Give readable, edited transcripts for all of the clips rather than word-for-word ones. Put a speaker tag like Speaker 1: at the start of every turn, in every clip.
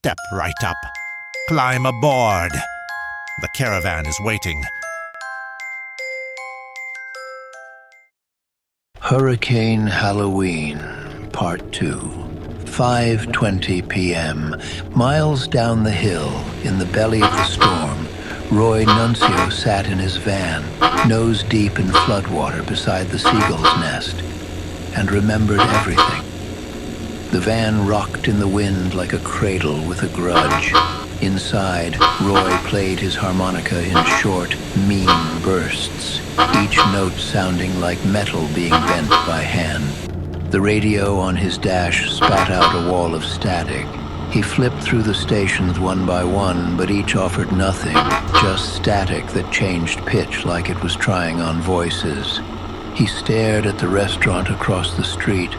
Speaker 1: Step right up. Climb aboard. The caravan is waiting.
Speaker 2: Hurricane Halloween, Part 2. 5:20 p.m. Miles down the hill, in the belly of the storm, Roy Nuncio sat in his van, nose deep in floodwater beside the seagull's nest, and remembered everything. The van rocked in the wind like a cradle with a grudge. Inside, Roy played his harmonica in short, mean bursts, each note sounding like metal being bent by hand. The radio on his dash spat out a wall of static. He flipped through the stations one by one, but each offered nothing, just static that changed pitch like it was trying on voices. He stared at the restaurant across the street,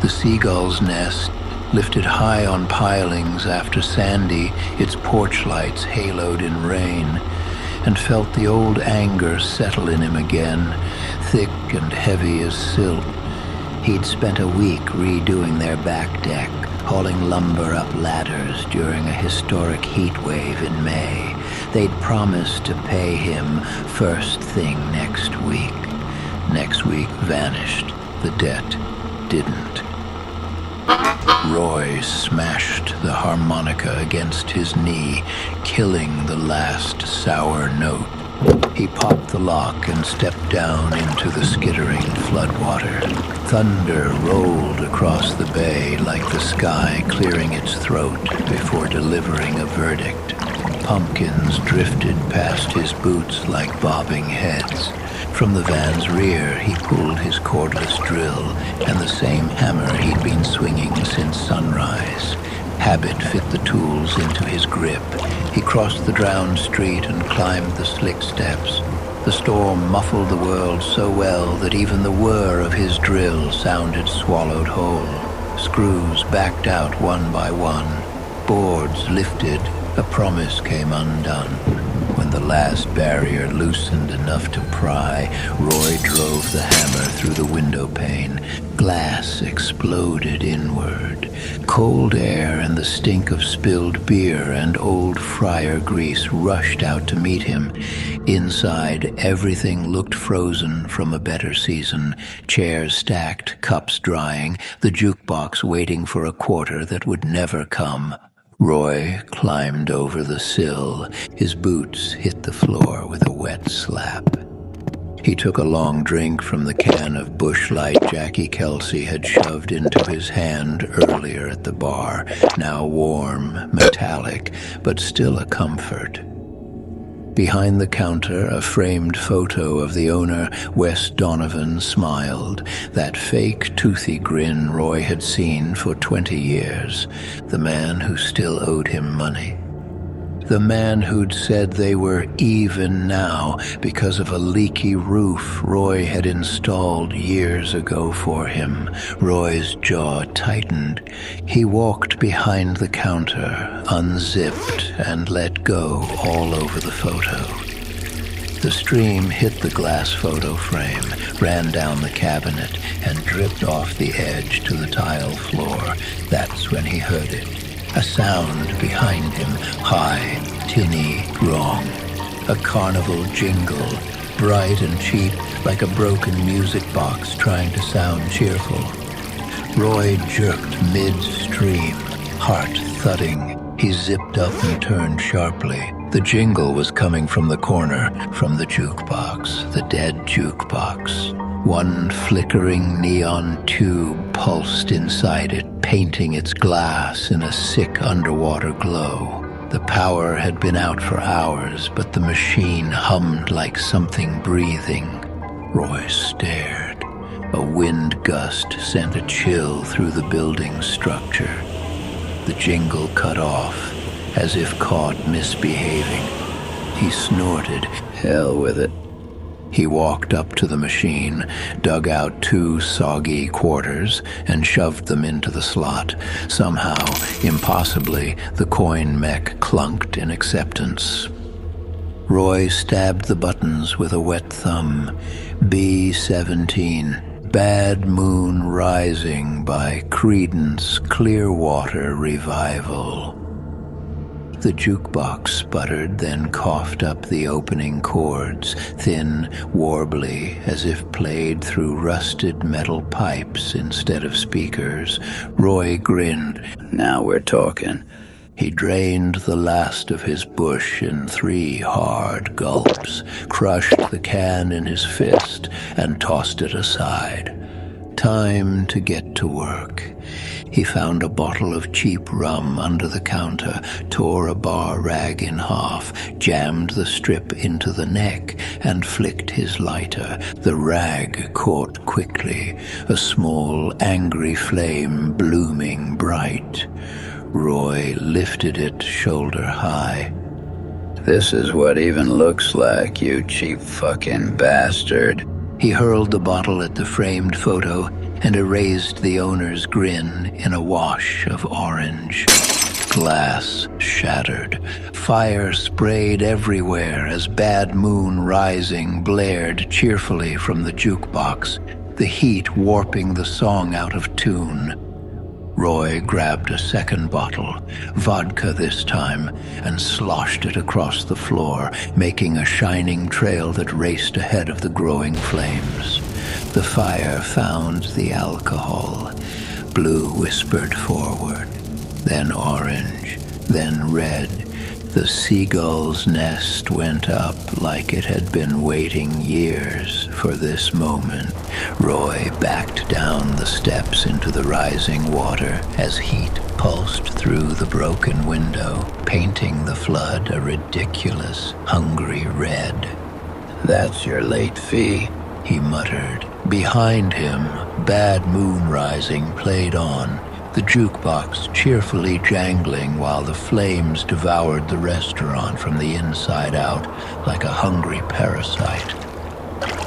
Speaker 2: the seagull's nest, lifted high on pilings after Sandy, its porch lights haloed in rain, and felt the old anger settle in him again, thick and heavy as silt. He'd spent a week redoing their back deck, hauling lumber up ladders during a historic heat wave in May. They'd promised to pay him first thing next week. Next week vanished. The debt didn't. Roy smashed the harmonica against his knee, killing the last sour note. He popped the lock and stepped down into the skittering floodwater. Thunder rolled across the bay like the sky clearing its throat before delivering a verdict. Pumpkins drifted past his boots like bobbing heads. From the van's rear, he pulled his cordless drill and the same hammer he'd been swinging since sunrise. Habit fit the tools into his grip. He crossed the drowned street and climbed the slick steps. The storm muffled the world so well that even the whir of his drill sounded swallowed whole. Screws backed out one by one. Boards lifted. A promise came undone. When the last barrier loosened enough to pry, Roy drove the hammer through the window pane. Glass exploded inward. Cold air and the stink of spilled beer and old fryer grease rushed out to meet him. Inside, everything looked frozen from a better season. Chairs stacked, cups drying, the jukebox waiting for a quarter that would never come. Roy climbed over the sill. His boots hit the floor with a wet slap. He took a long drink from the can of Busch Light Jackie Kelsey had shoved into his hand earlier at the bar, now warm, metallic, but still a comfort. Behind the counter, a framed photo of the owner, Wes Donovan, smiled, that fake, toothy grin Roy had seen for 20 years, the man who still owed him money. The man who'd said they were even now because of a leaky roof Roy had installed years ago for him. Roy's jaw tightened. He walked behind the counter, unzipped and let go all over the photo. The stream hit the glass photo frame, ran down the cabinet, and dripped off the edge to the tile floor. That's when he heard it. A sound behind him, high, tinny, wrong. A carnival jingle, bright and cheap, like a broken music box trying to sound cheerful. Roy jerked mid-stream, heart thudding. He zipped up and turned sharply. The jingle was coming from the corner, from the jukebox, the dead jukebox. One flickering neon tube pulsed inside it, painting its glass in a sick underwater glow. The power had been out for hours, but the machine hummed like something breathing. Roy stared. A wind gust sent a chill through the building's structure. The jingle cut off, as if caught misbehaving. He snorted, "Hell with it." He walked up to the machine, dug out 2 soggy quarters, and shoved them into the slot. Somehow, impossibly, the coin mech clunked in acceptance. Roy stabbed the buttons with a wet thumb. B-17, Bad Moon Rising by Creedence Clearwater Revival. The jukebox sputtered, then coughed up the opening chords, thin, warbly, as if played through rusted metal pipes instead of speakers. Roy grinned. "Now we're talking." He drained the last of his bush in 3 hard gulps, crushed the can in his fist, and tossed it aside. Time to get to work. He found a bottle of cheap rum under the counter, tore a bar rag in half, jammed the strip into the neck, and flicked his lighter. The rag caught quickly, a small, angry flame blooming bright. Roy lifted it shoulder high. "This is what even looks like, you cheap fucking bastard." He hurled the bottle at the framed photo and erased the owner's grin in a wash of orange. Glass shattered. Fire sprayed everywhere as Bad Moon Rising blared cheerfully from the jukebox, the heat warping the song out of tune. Roy grabbed a second bottle, vodka this time, and sloshed it across the floor, making a shining trail that raced ahead of the growing flames. The fire found the alcohol. Blue whispered forward, then orange, then red. The seagull's nest went up like it had been waiting years for this moment. Roy backed down the steps into the rising water as heat pulsed through the broken window, painting the flood a ridiculous, hungry red. "That's your late fee," he muttered. Behind him, Bad Moon Rising played on, the jukebox cheerfully jangling while the flames devoured the restaurant from the inside out like a hungry parasite.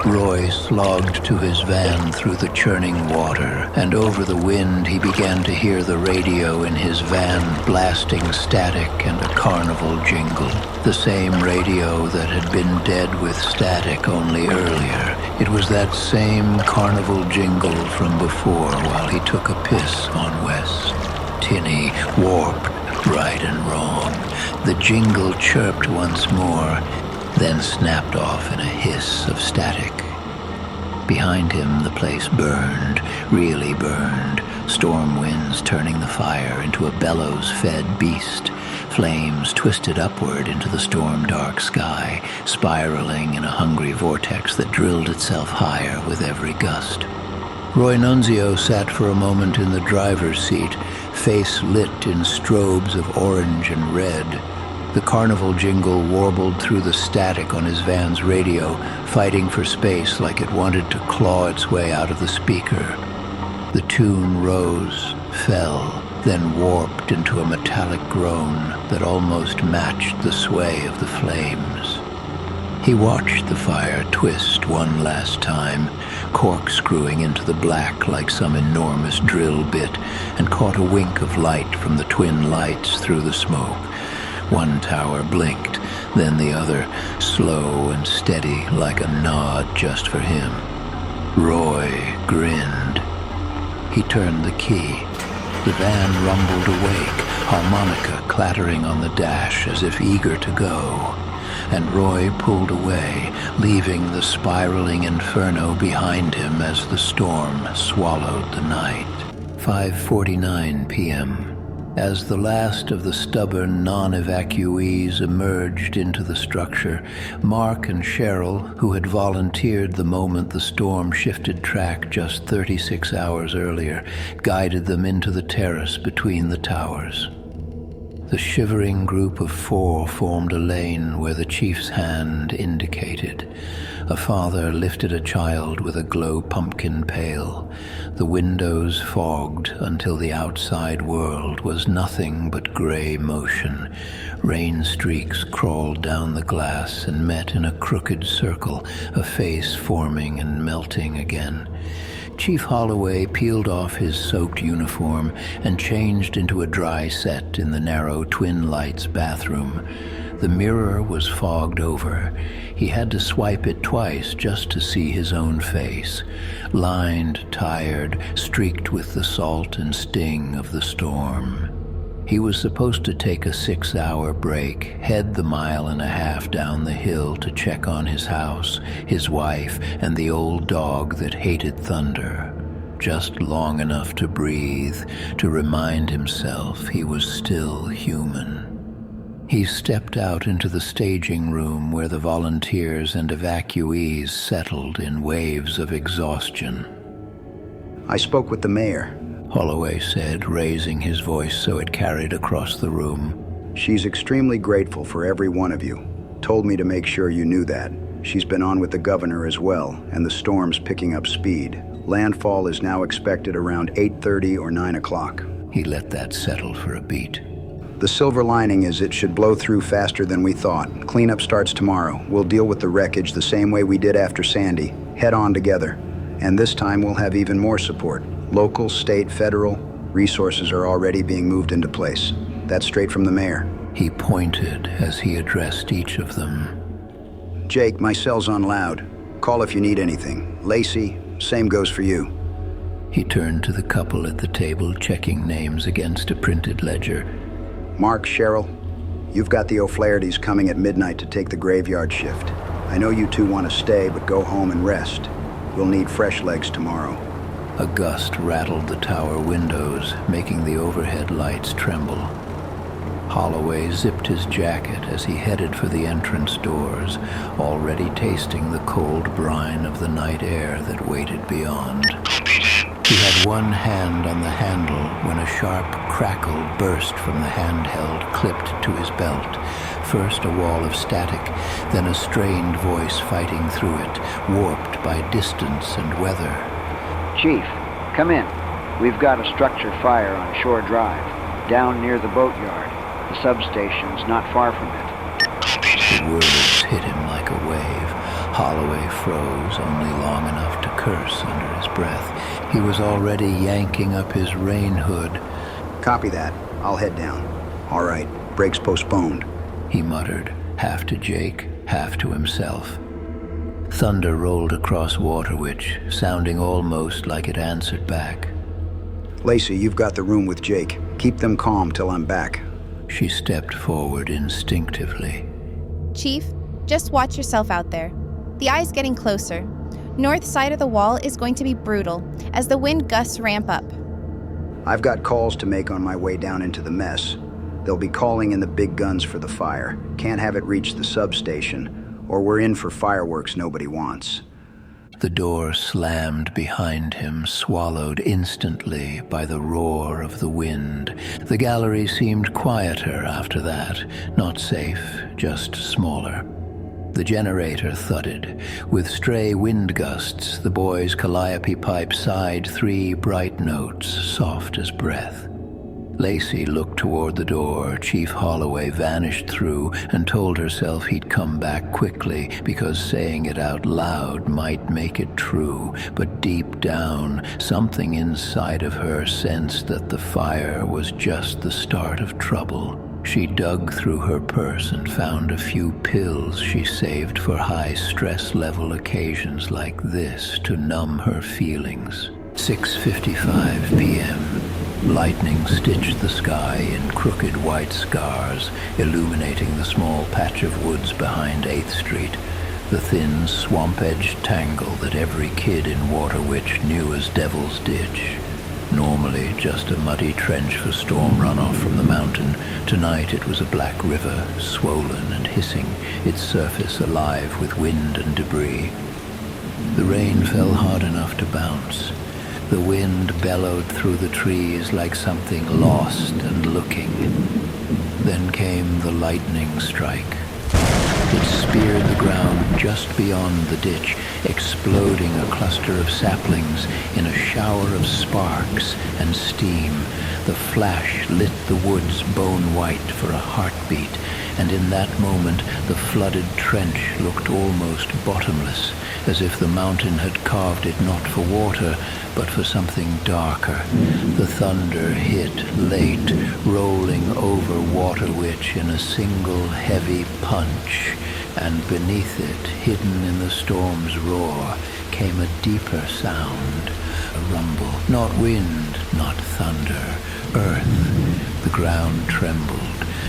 Speaker 2: Roy slogged to his van through the churning water, and over the wind he began to hear the radio in his van blasting static and a carnival jingle. The same radio that had been dead with static only earlier. It was that same carnival jingle from before while he took a piss on West. Tinny, warped, right and wrong. The jingle chirped once more, then snapped off in a hiss of static. Behind him, the place burned, really burned, storm winds turning the fire into a bellows-fed beast. Flames twisted upward into the storm-dark sky, spiraling in a hungry vortex that drilled itself higher with every gust. Roy Nunzio sat for a moment in the driver's seat, face lit in strobes of orange and red. The carnival jingle warbled through the static on his van's radio, fighting for space like it wanted to claw its way out of the speaker. The tune rose, fell, then warped into a metallic groan that almost matched the sway of the flames. He watched the fire twist one last time, corkscrewing into the black like some enormous drill bit, and caught a wink of light from the twin lights through the smoke. One tower blinked, then the other, slow and steady like a nod just for him. Roy grinned. He turned the key. The van rumbled awake, harmonica clattering on the dash as if eager to go. And Roy pulled away, leaving the spiraling inferno behind him as the storm swallowed the night. 5:49 p.m. As the last of the stubborn non-evacuees emerged into the structure, Mark and Cheryl, who had volunteered the moment the storm shifted track just 36 hours earlier, guided them into the terrace between the towers. The shivering group of 4 formed a lane where the chief's hand indicated. A father lifted a child with a glow pumpkin pail. The windows fogged until the outside world was nothing but gray motion. Rain streaks crawled down the glass and met in a crooked circle, a face forming and melting again. Chief Holloway peeled off his soaked uniform and changed into a dry set in the narrow Twin Lights bathroom. The mirror was fogged over. He had to swipe it twice just to see his own face, lined, tired, streaked with the salt and sting of the storm. He was supposed to take a 6-hour break, head the 1.5 miles down the hill to check on his house, his wife, and the old dog that hated thunder. Just long enough to breathe, to remind himself he was still human. He stepped out into the staging room where the volunteers and evacuees settled in waves of exhaustion.
Speaker 3: I spoke with the mayor.
Speaker 2: Holloway said, raising his voice so it carried across the room.
Speaker 3: She's extremely grateful for every one of you. Told me to make sure you knew that. She's been on with the governor as well, and the storm's picking up speed. Landfall is now expected around 8:30 or 9 o'clock.
Speaker 2: He let that settle for a beat.
Speaker 3: The silver lining is it should blow through faster than we thought. Cleanup starts tomorrow. We'll deal with the wreckage the same way we did after Sandy. Head on together. And this time we'll have even more support. Local, state, federal, resources are already being moved into place. That's straight from the mayor.
Speaker 2: He pointed as he addressed each of them.
Speaker 3: Jake, my cell's on loud. Call if you need anything. Lacey, same goes for you.
Speaker 2: He turned to the couple at the table, checking names against a printed ledger.
Speaker 3: Mark, Cheryl, you've got the O'Flahertys coming at midnight to take the graveyard shift. I know you two want to stay, but go home and rest. We'll need fresh legs tomorrow.
Speaker 2: A gust rattled the tower windows, making the overhead lights tremble. Holloway zipped his jacket as he headed for the entrance doors, already tasting the cold brine of the night air that waited beyond. He had one hand on the handle when a sharp crackle burst from the handheld clipped to his belt. First a wall of static, then a strained voice fighting through it, warped by distance and weather.
Speaker 4: Chief, come in. We've got a structure fire on Shore Drive, down near the boatyard. The substation's not far from it.
Speaker 2: The words hit him like a wave. Holloway froze only long enough to curse under his breath. He was already yanking up his rain hood.
Speaker 3: Copy that. I'll head down. All right, break's postponed.
Speaker 2: He muttered, half to Jake, half to himself. Thunder rolled across Waterwitch, sounding almost like it answered back.
Speaker 3: Lacey, you've got the room with Jake. Keep them calm till I'm back.
Speaker 2: She stepped forward instinctively.
Speaker 5: Chief, just watch yourself out there. The eye's getting closer. North side of the wall is going to be brutal as the wind gusts ramp up.
Speaker 3: I've got calls to make on my way down into the mess. They'll be calling in the big guns for the fire. Can't have it reach the substation, or we're in for fireworks nobody wants.
Speaker 2: The door slammed behind him, swallowed instantly by the roar of the wind. The gallery seemed quieter after that, not safe, just smaller. The generator thudded. With stray wind gusts, the boy's calliope pipe sighed 3 bright notes, soft as breath. Lacey looked toward the door. Chief Holloway vanished through and told herself he'd come back quickly because saying it out loud might make it true. But deep down, something inside of her sensed that the fire was just the start of trouble. She dug through her purse and found a few pills she saved for high stress level occasions like this to numb her feelings. 6:55 p.m. Lightning stitched the sky in crooked white scars, illuminating the small patch of woods behind 8th Street, the thin swamp-edged tangle that every kid in Waterwitch knew as Devil's Ditch. Normally just a muddy trench for storm runoff from the mountain, tonight it was a black river, swollen and hissing, its surface alive with wind and debris. The rain fell hard enough to bounce. The wind bellowed through the trees like something lost and looking. Then came the lightning strike. It speared the ground just beyond the ditch, exploding a cluster of saplings in a shower of sparks and steam. The flash lit the woods bone white for a heartbeat, and in that moment the flooded trench looked almost bottomless, as if the mountain had carved it not for water, but for something darker. The thunder hit late, rolling over Waterwitch in a single heavy punch, and beneath it, hidden in the storm's roar, came a deeper sound, a rumble. Not wind, not thunder, earth, The ground trembled,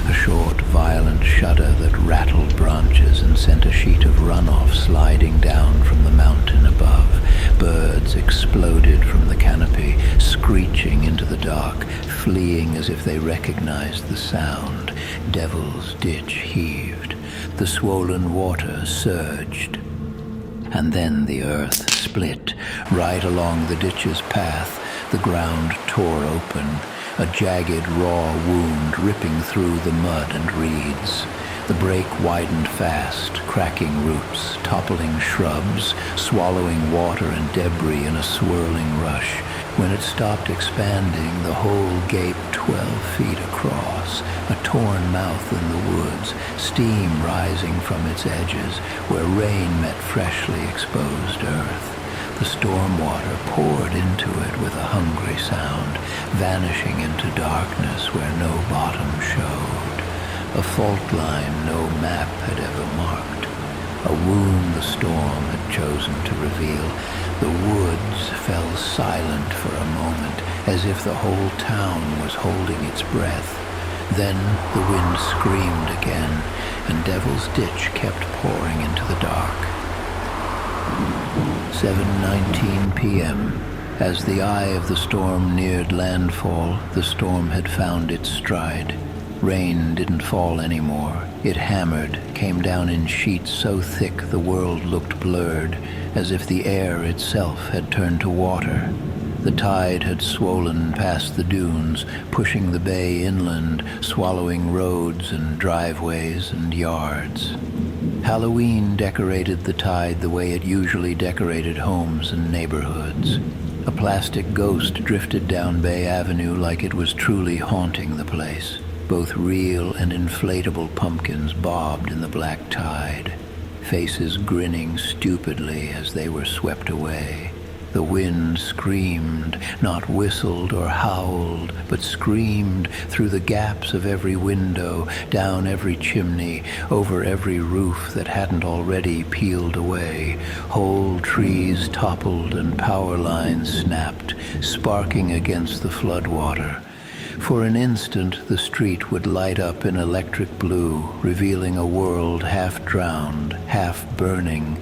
Speaker 2: a short, violent shudder that rattled branches and sent a sheet of runoff sliding down from the mountain above. Birds exploded from the canopy, screeching into the dark, fleeing as if they recognized the sound. Devil's Ditch heaved. The swollen water surged. And then the earth split. Right along the ditch's path, the ground tore open, a jagged, raw wound ripping through the mud and reeds. The break widened fast, cracking roots, toppling shrubs, swallowing water and debris in a swirling rush. When it stopped expanding, the hole gaped 12 feet across, a torn mouth in the woods, steam rising from its edges where rain met freshly exposed earth. The storm water poured into it with a hungry sound, vanishing into darkness where no bottom showed. A fault line no map had ever marked. A wound the storm had chosen to reveal. The woods fell silent for a moment, as if the whole town was holding its breath. Then the wind screamed again, and Devil's Ditch kept pouring into the dark. 7:19 p.m. As the eye of the storm neared landfall, the storm had found its stride. Rain didn't fall anymore. It hammered, came down in sheets so thick the world looked blurred, as if the air itself had turned to water. The tide had swollen past the dunes, pushing the bay inland, swallowing roads and driveways and yards. Halloween decorated the tide the way it usually decorated homes and neighborhoods. A plastic ghost drifted down Bay Avenue like it was truly haunting the place. Both real and inflatable pumpkins bobbed in the black tide, faces grinning stupidly as they were swept away. The wind screamed, not whistled or howled, but screamed through the gaps of every window, down every chimney, over every roof that hadn't already peeled away. Whole trees toppled and power lines snapped, sparking against the floodwater. For an instant, the street would light up in electric blue, revealing a world half drowned, half burning.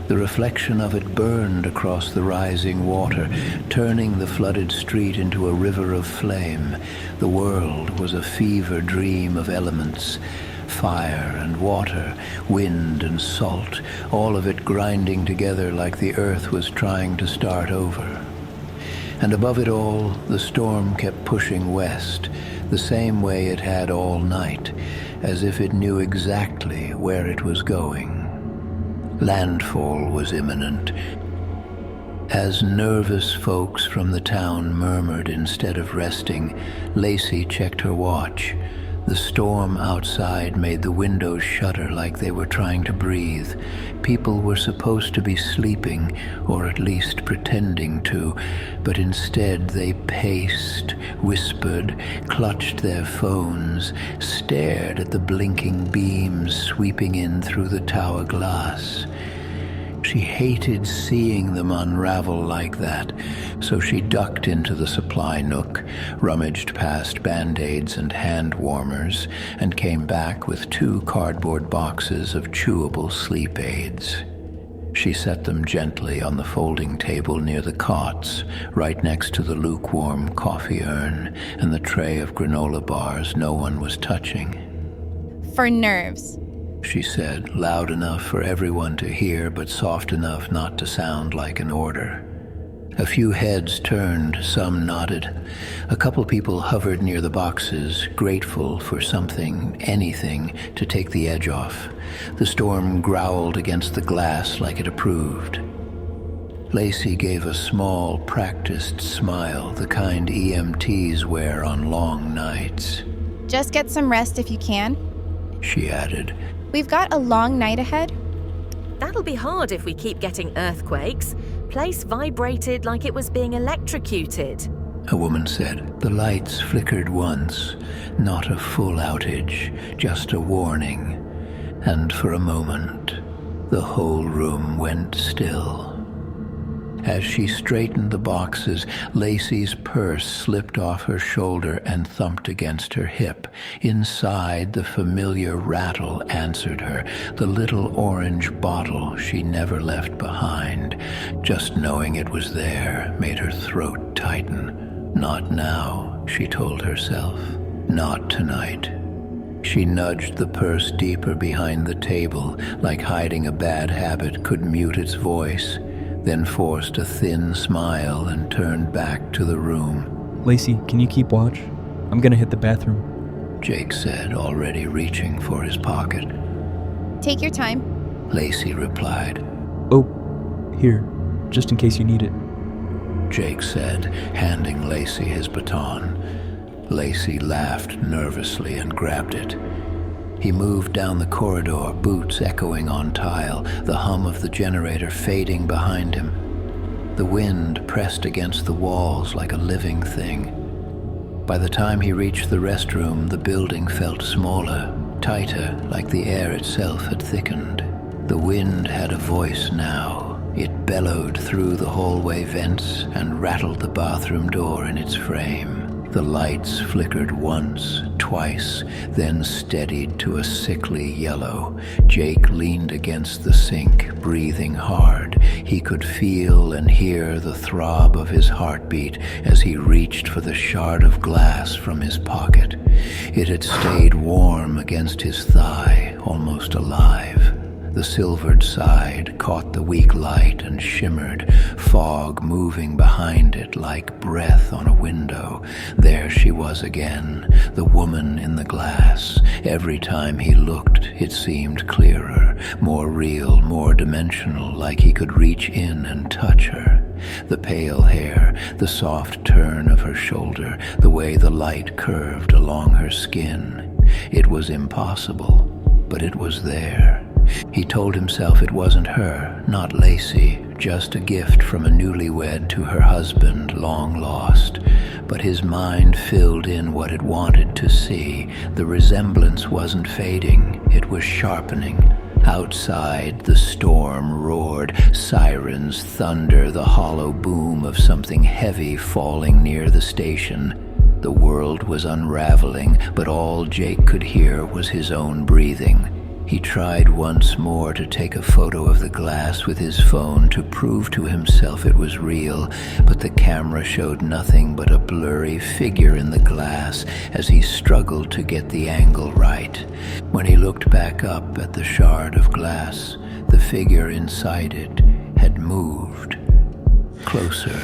Speaker 2: The reflection of it burned across the rising water, turning the flooded street into a river of flame. The world was a fever dream of elements. Fire and water, wind and salt, all of it grinding together like the earth was trying to start over. And above it all, the storm kept pushing west, the same way it had all night, as if it knew exactly where it was going. Landfall was imminent. As nervous folks from the town murmured instead of resting, Lacey checked her watch. The storm outside made the windows shudder like they were trying to breathe. People were supposed to be sleeping, or at least pretending to, but instead they paced, whispered, clutched their phones, stared at the blinking beams sweeping in through the tower glass. She hated seeing them unravel like that, so she ducked into the supply nook, rummaged past Band-Aids and hand warmers, and came back with 2 cardboard boxes of chewable sleep aids. She set them gently on the folding table near the cots, right next to the lukewarm coffee urn and the tray of granola bars no one was touching.
Speaker 5: For nerves,
Speaker 2: she said, loud enough for everyone to hear, but soft enough not to sound like an order. A few heads turned, some nodded. A couple people hovered near the boxes, grateful for something, anything, to take the edge off. The storm growled against the glass like it approved. Lacey gave a small, practiced smile, the kind EMTs wear on long nights.
Speaker 5: Just get some rest if you can,
Speaker 2: she added.
Speaker 5: We've got a long night ahead.
Speaker 6: That'll be hard if we keep getting earthquakes. Place vibrated like it was being electrocuted,
Speaker 2: a woman said. The lights flickered once, not a full outage, just a warning. And for a moment, the whole room went still. As she straightened the boxes, Lacey's purse slipped off her shoulder and thumped against her hip. Inside, the familiar rattle answered her, the little orange bottle she never left behind. Just knowing it was there made her throat tighten. Not now, she told herself. Not tonight. She nudged the purse deeper behind the table, like hiding a bad habit could mute its voice, then forced a thin smile and turned back to the room.
Speaker 7: Lacey, can you keep watch? I'm gonna hit the bathroom,
Speaker 2: Jake said, already reaching for his pocket.
Speaker 5: Take your time.
Speaker 2: Lacey replied.
Speaker 7: Oh, here, just in case you need it.
Speaker 2: Jake said, handing Lacey his baton. Lacey laughed nervously and grabbed it. He moved down the corridor, boots echoing on tile, the hum of the generator fading behind him. The wind pressed against the walls like a living thing. By the time he reached the restroom, the building felt smaller, tighter, like the air itself had thickened. The wind had a voice now. It bellowed through the hallway vents and rattled the bathroom door in its frame. The lights flickered once, twice, then steadied to a sickly yellow. Jake leaned against the sink, breathing hard. He could feel and hear the throb of his heartbeat as he reached for the shard of glass from his pocket. It had stayed warm against his thigh, almost alive. The silvered side caught the weak light and shimmered, fog moving behind it like breath on a window. There she was again, the woman in the glass. Every time he looked, it seemed clearer, more real, more dimensional, like he could reach in and touch her. The pale hair, the soft turn of her shoulder, the way the light curved along her skin. It was impossible, but it was there. He told himself it wasn't her, not Lacey, just a gift from a newlywed to her husband, long lost. But his mind filled in what it wanted to see. The resemblance wasn't fading, it was sharpening. Outside, the storm roared, sirens, thunder, the hollow boom of something heavy falling near the station. The world was unraveling, but all Jake could hear was his own breathing. He tried once more to take a photo of the glass with his phone to prove to himself it was real, but the camera showed nothing but a blurry figure in the glass as he struggled to get the angle right. When he looked back up at the shard of glass, the figure inside it had moved. Closer.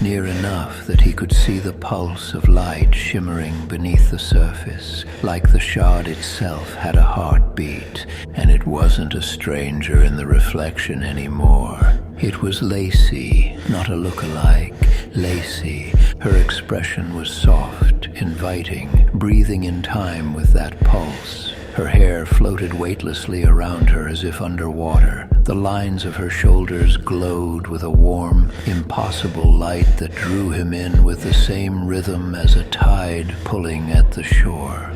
Speaker 2: Near enough that he could see the pulse of light shimmering beneath the surface, like the shard itself had a heartbeat, and it wasn't a stranger in the reflection anymore. It was Lacey, not a look-alike. Lacey. Her expression was soft, inviting, breathing in time with that pulse. Her hair floated weightlessly around her as if underwater. The lines of her shoulders glowed with a warm, impossible light that drew him in with the same rhythm as a tide pulling at the shore.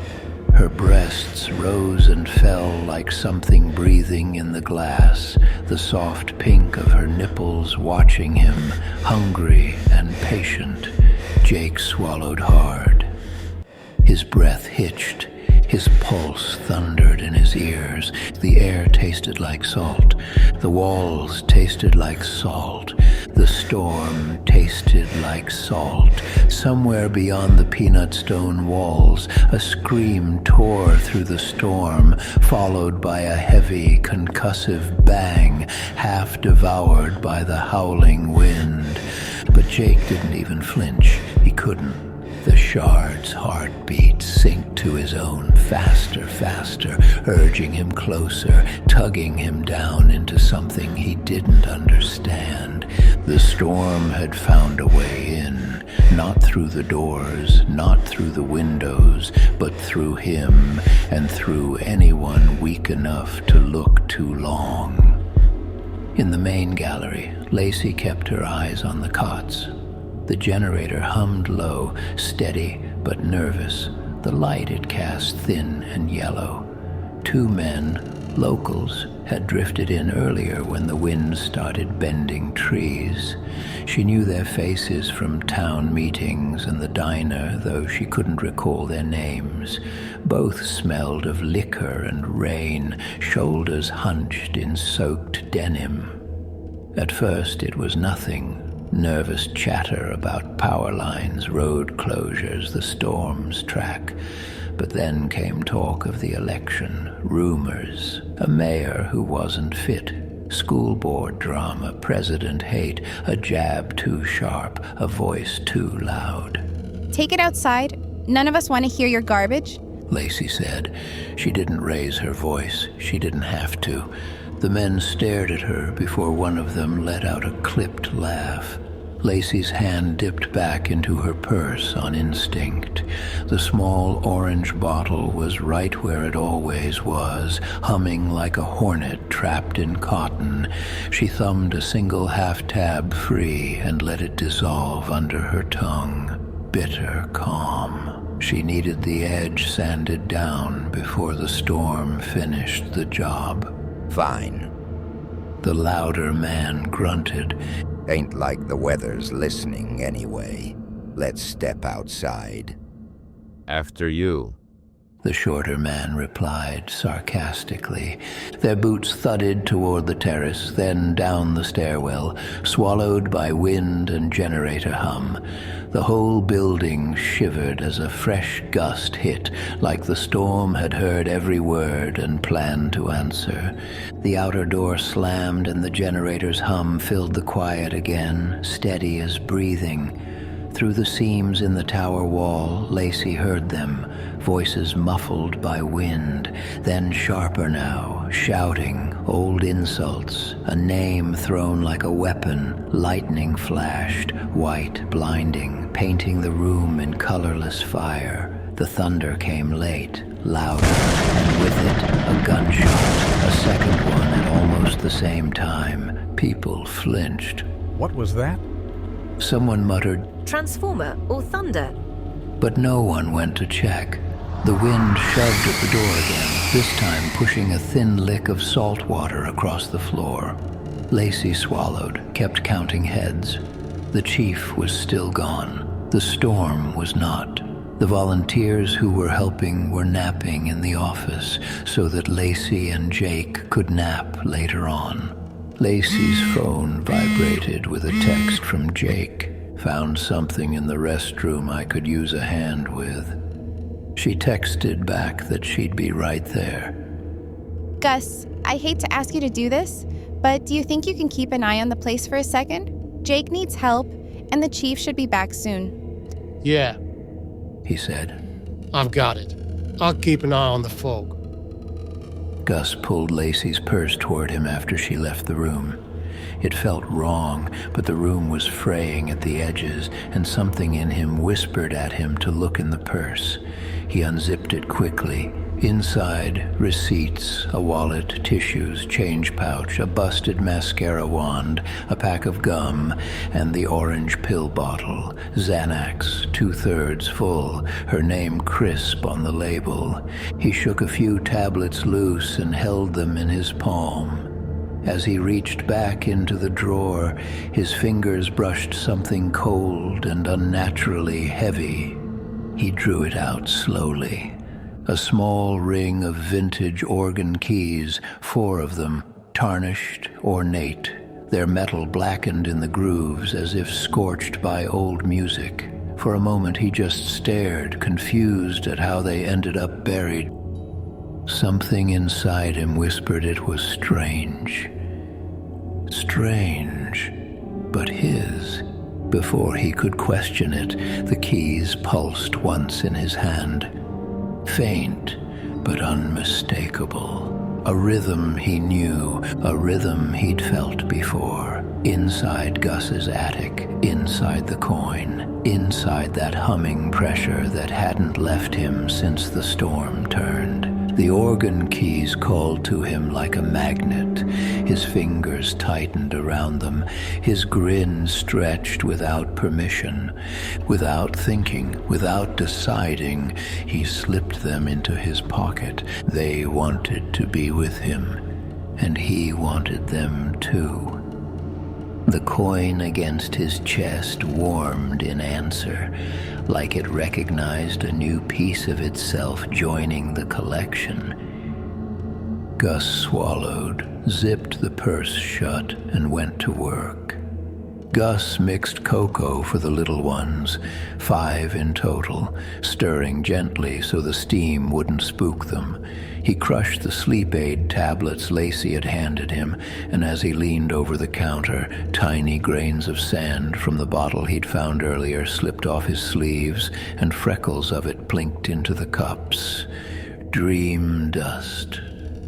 Speaker 2: Her breasts rose and fell like something breathing in the glass, the soft pink of her nipples watching him, hungry and patient. Jake swallowed hard. His breath hitched. His pulse thundered in his ears. The air tasted like salt. The walls tasted like salt. The storm tasted like salt. Somewhere beyond the peanut stone walls, a scream tore through the storm, followed by a heavy, concussive bang, half devoured by the howling wind. But Jake didn't even flinch. He couldn't. The shard's heartbeat synced to his own, faster, faster, urging him closer, tugging him down into something he didn't understand. The storm had found a way in, not through the doors, not through the windows, but through him, and through anyone weak enough to look too long. In the main gallery, Lacey kept her eyes on the cots. The generator hummed low, steady but nervous, the light it cast thin and yellow. Two men, locals, had drifted in earlier when the wind started bending trees. She knew their faces from town meetings and the diner, though she couldn't recall their names. Both smelled of liquor and rain, shoulders hunched in soaked denim. At first it was nothing. Nervous chatter about power lines, road closures, the storm's track. But then came talk of the election, rumors, a mayor who wasn't fit, school board drama, president hate, a jab too sharp, a voice too loud.
Speaker 5: Take it outside. None of us want to hear your garbage.
Speaker 2: Lacey said. She didn't raise her voice. She didn't have to. The men stared at her before one of them let out a clipped laugh. Lacey's hand dipped back into her purse on instinct. The small orange bottle was right where it always was, humming like a hornet trapped in cotton. She thumbed a single half-tab free and let it dissolve under her tongue. Bitter calm. She needed the edge sanded down before the storm finished the job.
Speaker 8: Fine.
Speaker 2: The louder man grunted.
Speaker 8: Ain't like the weather's listening anyway. Let's step outside.
Speaker 9: After you.
Speaker 2: The shorter man replied sarcastically. Their boots thudded toward the terrace, then down the stairwell, swallowed by wind and generator hum. The whole building shivered as a fresh gust hit, like the storm had heard every word and planned to answer. The outer door slammed and the generator's hum filled the quiet again, steady as breathing. Through the seams in the tower wall, Lacey heard them, voices muffled by wind, then sharper now, shouting, old insults, a name thrown like a weapon. Lightning flashed, white, blinding, painting the room in colorless fire. The thunder came late, louder, and with it, a gunshot, a second one at almost the same time. People flinched.
Speaker 10: What was that?
Speaker 2: Someone muttered,
Speaker 6: Transformer or thunder?
Speaker 2: but no one went to check. The wind shoved at the door again, this time pushing a thin lick of salt water across the floor. Lacey swallowed, kept counting heads. The chief was still gone. The storm was not. The volunteers who were helping were napping in the office so that Lacey and Jake could nap later on. Lacey's phone vibrated with a text from Jake. Found something in the restroom I could use a hand with. She texted back that she'd be right there.
Speaker 5: Gus, I hate to ask you to do this, but do you think you can keep an eye on the place for a second? Jake needs help, and the chief should be back soon.
Speaker 11: Yeah,
Speaker 2: He said.
Speaker 11: I've got it. I'll keep an eye on the folk.
Speaker 2: Gus pulled Lacey's purse toward him after she left the room. It felt wrong, but the room was fraying at the edges, and something in him whispered at him to look in the purse. He unzipped it quickly. Inside, receipts, a wallet, tissues, change pouch, a busted mascara wand, a pack of gum, and the orange pill bottle. Xanax, 2/3 full, her name crisp on the label. He shook a few tablets loose and held them in his palm. As he reached back into the drawer, his fingers brushed something cold and unnaturally heavy. He drew it out slowly. A small ring of vintage organ keys, 4 of them, tarnished, ornate, their metal blackened in the grooves as if scorched by old music. For a moment he just stared, confused at how they ended up buried. Something inside him whispered it was strange. Strange, but his. Before he could question it, the keys pulsed once in his hand. Faint, but unmistakable. A rhythm he knew, a rhythm he'd felt before. Inside Gus's attic, inside the coin, inside that humming pressure that hadn't left him since the storm turned. The organ keys called to him like a magnet. His fingers tightened around them. His grin stretched without permission. Without thinking, without deciding, he slipped them into his pocket. They wanted to be with him. and he wanted them too. The coin against his chest warmed in answer, like it recognized a new piece of itself joining the collection. Gus swallowed, zipped the purse shut, and went to work. Gus mixed cocoa for the little ones, 5 in total, stirring gently so the steam wouldn't spook them. He crushed the sleep aid tablets Lacey had handed him, and as he leaned over the counter, tiny grains of sand from the bottle he'd found earlier slipped off his sleeves, and freckles of it blinked into the cups. Dream dust.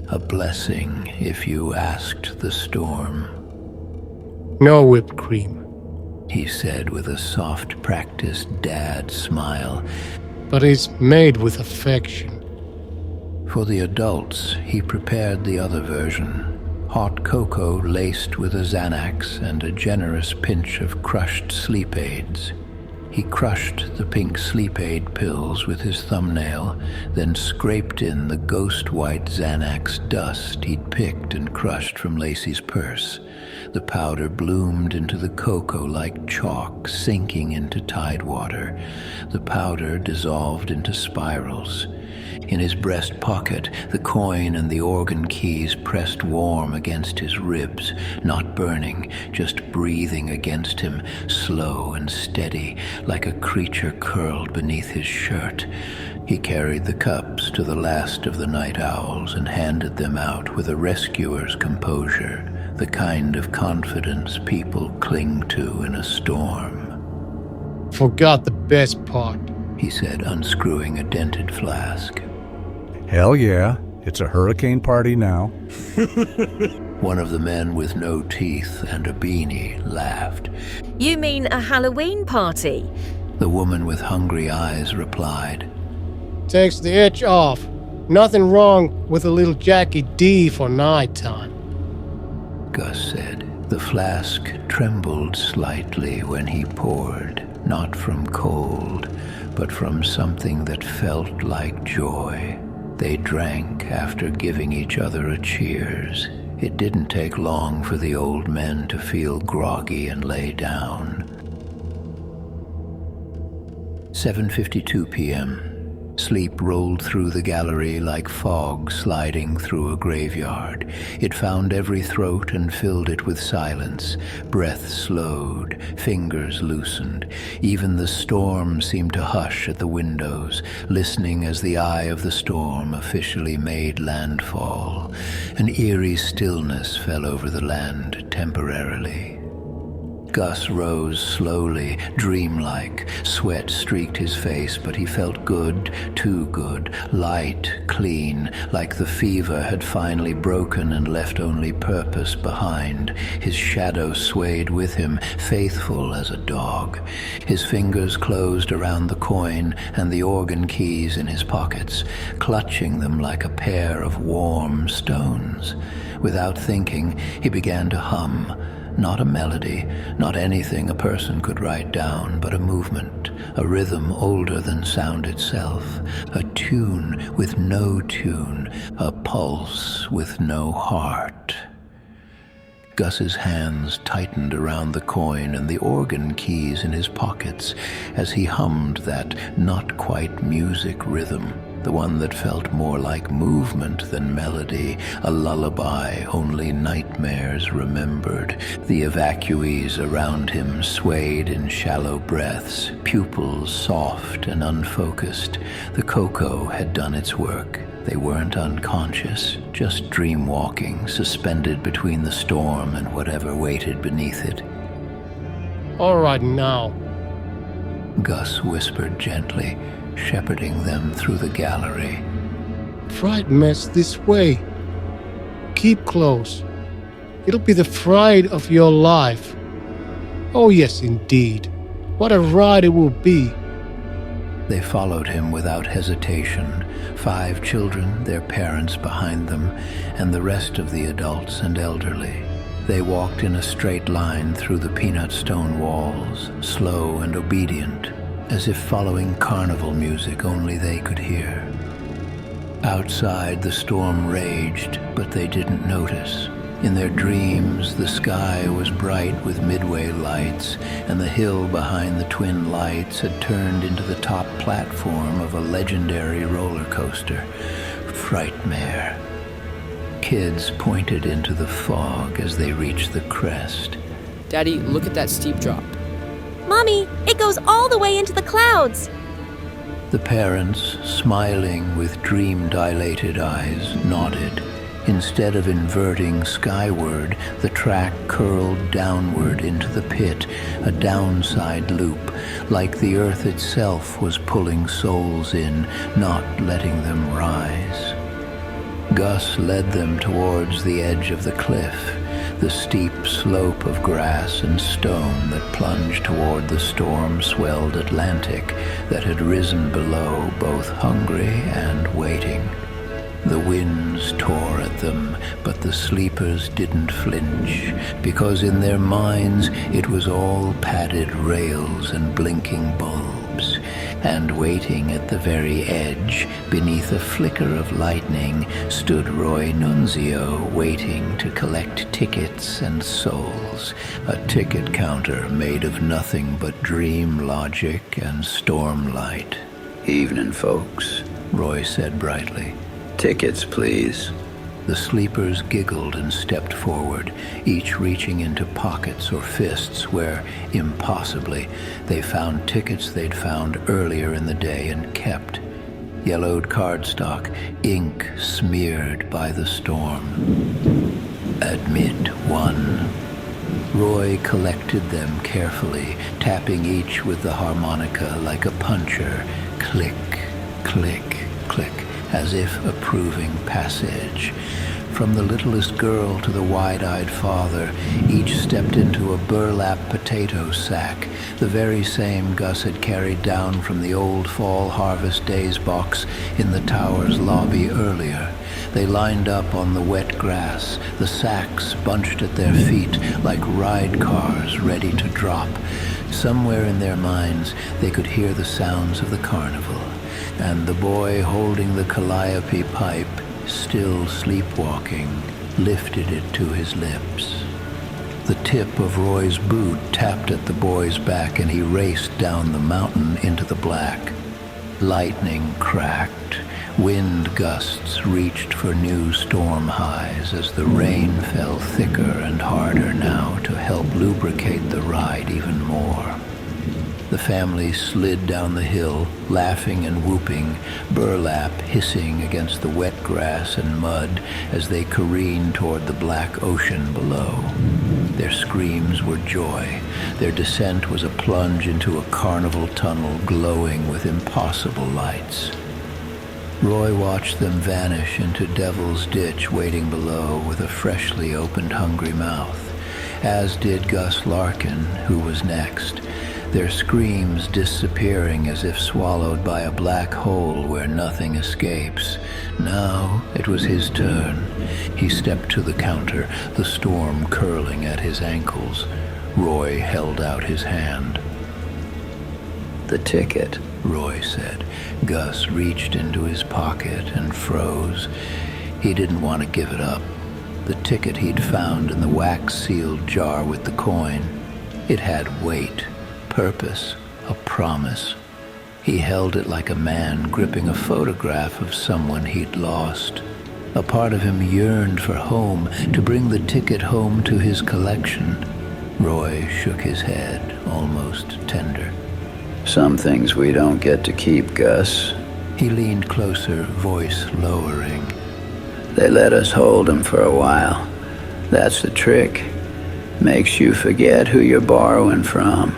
Speaker 2: A blessing if you asked the storm.
Speaker 11: No whipped cream.
Speaker 2: He said with a soft, practiced dad smile.
Speaker 11: But it's made with affection.
Speaker 2: For the adults, he prepared the other version. Hot cocoa laced with a Xanax and a generous pinch of crushed sleep aids. He crushed the pink sleep aid pills with his thumbnail, then scraped in the ghost-white Xanax dust he'd picked and crushed from Lacey's purse. The powder bloomed into the cocoa like chalk, sinking into tidewater. The powder dissolved into spirals. In his breast pocket, the coin and the organ keys pressed warm against his ribs, not burning, just breathing against him, slow and steady, like a creature curled beneath his shirt. He carried the cups to the last of the night owls and handed them out with a rescuer's composure, the kind of confidence people cling to in a storm.
Speaker 11: Forgot the best part,
Speaker 2: he said, unscrewing a dented flask.
Speaker 10: Hell yeah, it's a hurricane party now.
Speaker 2: One of the men with no teeth and a beanie laughed.
Speaker 6: You mean a Halloween party?
Speaker 2: The woman with hungry eyes replied.
Speaker 11: Takes the itch off. Nothing wrong with a little Jackie D for nighttime.
Speaker 2: Gus said. The flask trembled slightly when he poured, not from cold, but from something that felt like joy. They drank after giving each other a cheers. It didn't take long for the old men to feel groggy and lay down. 7:52 p.m. Sleep rolled through the gallery like fog sliding through a graveyard. It found every throat and filled it with silence. Breath slowed, fingers loosened. Even the storm seemed to hush at the windows, listening as the eye of the storm officially made landfall. An eerie stillness fell over the land temporarily. Gus rose slowly, dreamlike. Sweat streaked his face, but he felt good, too good, light, clean, like the fever had finally broken and left only purpose behind. His shadow swayed with him, faithful as a dog. His fingers closed around the coin and the organ keys in his pockets, clutching them like a pair of warm stones. Without thinking, he began to hum. Not a melody, not anything a person could write down, but a movement, a rhythm older than sound itself, a tune with no tune, a pulse with no heart. Gus's hands tightened around the coin and the organ keys in his pockets as he hummed that not-quite music rhythm, the one that felt more like movement than melody, a lullaby only nightmares remembered. The evacuees around him swayed in shallow breaths, pupils soft and unfocused. The cocoa had done its work. They weren't unconscious, just dream-walking, suspended between the storm and whatever waited beneath it.
Speaker 11: All right now,
Speaker 2: Gus whispered gently, shepherding them through the gallery.
Speaker 11: fright mess this way. Keep close. It'll be the fright of your life. Oh yes, indeed. What a ride it will be.
Speaker 2: They followed him without hesitation, 5 children, their parents behind them, and the rest of the adults and elderly. They walked in a straight line through the peanut stone walls, slow and obedient, as if following carnival music only they could hear. Outside, the storm raged, but they didn't notice. In their dreams, the sky was bright with midway lights, and the hill behind the twin lights had turned into the top platform of a legendary roller coaster, Frightmare. Kids pointed into the fog as they reached the crest.
Speaker 12: Daddy, look at that steep drop.
Speaker 13: Mommy, it goes all the way into the clouds.
Speaker 2: The parents, smiling with dream-dilated eyes, nodded. Instead of inverting skyward, the track curled downward into the pit, a downside loop, like the earth itself was pulling souls in, not letting them rise. Gus led them towards the edge of the cliff, the steep slope of grass and stone that plunged toward the storm-swelled Atlantic that had risen below, both hungry and waiting. The winds tore at them, but the sleepers didn't flinch, because in their minds it was all padded rails and blinking bulbs. And waiting at the very edge, beneath a flicker of lightning, stood Roy Nunzio, waiting to collect tickets and souls, a ticket counter made of nothing but dream logic and storm light.
Speaker 14: "Evening, folks,"
Speaker 2: Roy said brightly.
Speaker 14: "Tickets, please."
Speaker 2: The sleepers giggled and stepped forward, each reaching into pockets or fists where, impossibly, they found tickets they'd found earlier in the day and kept. Yellowed cardstock, ink smeared by the storm. Admit one. Roy collected them carefully, tapping each with the harmonica like a puncher. Click, click, click, as if approving passage. From the littlest girl to the wide-eyed father, each stepped into a burlap potato sack, the very same Gus had carried down from the old fall harvest days box in the tower's lobby earlier. They lined up on the wet grass, the sacks bunched at their feet like ride cars ready to drop. Somewhere in their minds, they could hear the sounds of the carnival, and the boy holding the calliope pipe, still sleepwalking, lifted it to his lips. The tip of Roy's boot tapped at the boy's back, and he raced down the mountain into the black. Lightning cracked. Wind gusts reached for new storm highs as the rain fell thicker and harder now to help lubricate the ride even more. The family slid down the hill, laughing and whooping, burlap hissing against the wet grass and mud as they careened toward the black ocean below. Their screams were joy. Their descent was a plunge into a carnival tunnel glowing with impossible lights. Roy watched them vanish into Devil's Ditch waiting below with a freshly opened hungry mouth, as did Gus Larkin, who was next, their screams disappearing as if swallowed by a black hole where nothing escapes. Now it was his turn. He stepped to the counter, the storm curling at his ankles. Roy held out his hand.
Speaker 14: "The ticket,"
Speaker 2: Roy said. Gus reached into his pocket and froze. He didn't want to give it up. The ticket he'd found in the wax-sealed jar with the coin. It had weight, purpose, a promise. He held it like a man gripping a photograph of someone he'd lost. A part of him yearned for home, to bring the ticket home to his collection. Roy shook his head, almost tender.
Speaker 14: "Some things we don't get to keep, Gus."
Speaker 2: He leaned closer, voice lowering.
Speaker 14: "They let us hold 'em for a while. That's the trick. Makes you forget who you're borrowing from."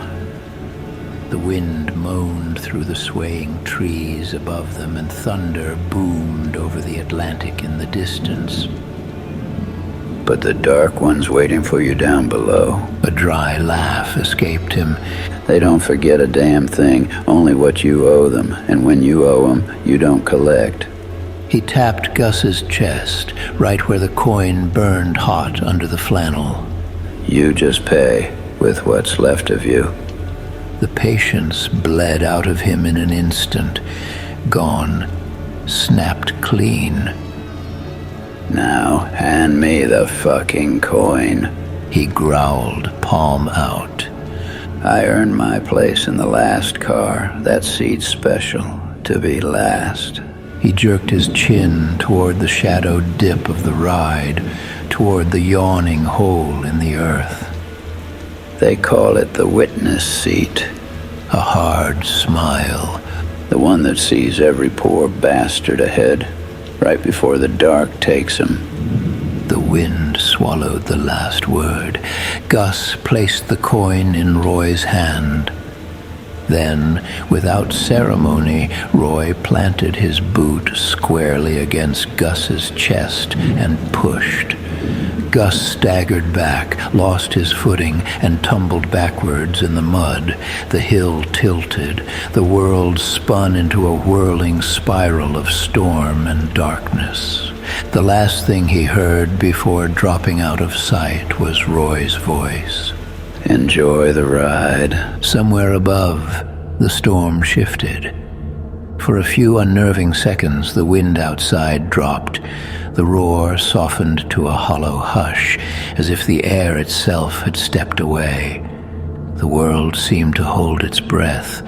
Speaker 2: The wind moaned through the swaying trees above them, and thunder boomed over the Atlantic in the distance.
Speaker 14: "But the Dark One's waiting for you down below."
Speaker 2: A dry laugh escaped him.
Speaker 14: "They don't forget a damn thing, only what you owe them, and when you owe them, you don't collect."
Speaker 2: He tapped Gus's chest, right where the coin burned hot under the flannel.
Speaker 14: "You just pay, with what's left of you."
Speaker 2: The patience bled out of him in an instant. Gone. snapped clean.
Speaker 14: Now hand me the fucking coin,
Speaker 2: he growled, palm out.
Speaker 14: I earned my place in the last car. That seat's special, to be last.
Speaker 2: He jerked his chin toward the shadowed dip of the ride, toward the yawning hole in the earth.
Speaker 14: They call it the witness seat.
Speaker 2: A hard smile.
Speaker 14: The one that sees every poor bastard ahead, right before the dark takes him.
Speaker 2: The wind swallowed the last word. Gus placed the coin in Roy's hand. Then, without ceremony, Roy planted his boot squarely against Gus's chest and pushed. Gus staggered back, lost his footing, and tumbled backwards in the mud. The hill tilted. The world spun into a whirling spiral of storm and darkness. The last thing he heard before dropping out of sight was Roy's voice.
Speaker 14: Enjoy the ride.
Speaker 2: Somewhere above, the storm shifted. For a few unnerving seconds, the wind outside dropped. The roar softened to a hollow hush, as if the air itself had stepped away. The world seemed to hold its breath.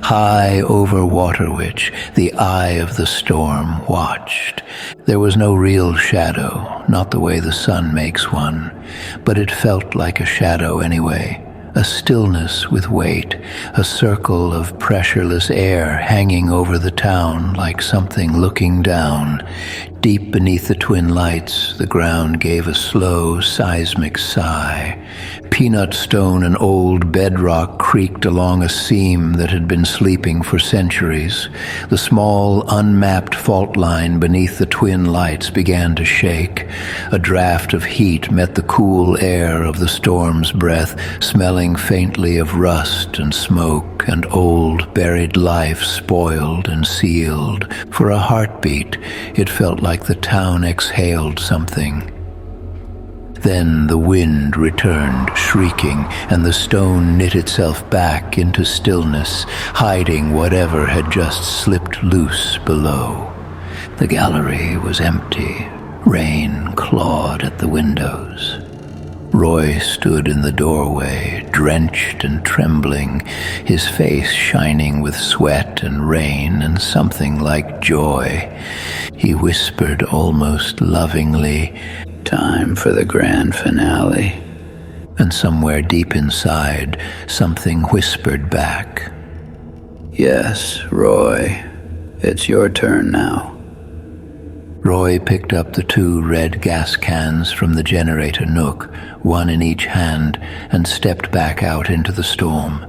Speaker 2: High over Waterwitch, the eye of the storm watched. There was no real shadow, not the way the sun makes one, but it felt like a shadow anyway. A stillness with weight, a circle of pressureless air hanging over the town like something looking down. Deep beneath the twin lights, the ground gave a slow, seismic sigh. Peanut stone and old bedrock creaked along a seam that had been sleeping for centuries. The small, unmapped fault line beneath the twin lights began to shake. A draft of heat met the cool air of the storm's breath, smelling faintly of rust and smoke and old, buried life spoiled and sealed. For a heartbeat, it felt like the town exhaled something. Then the wind returned, shrieking, and the stone knit itself back into stillness, hiding whatever had just slipped loose below. The gallery was empty. Rain clawed at the windows. Roy stood in the doorway, drenched and trembling, his face shining with sweat and rain and something like joy. He whispered almost lovingly,
Speaker 14: "Time for the grand finale."
Speaker 2: And somewhere deep inside, something whispered back,
Speaker 14: "Yes, Roy, it's your turn now."
Speaker 2: Roy picked up the 2 red gas cans from the generator nook, one in each hand, and stepped back out into the storm.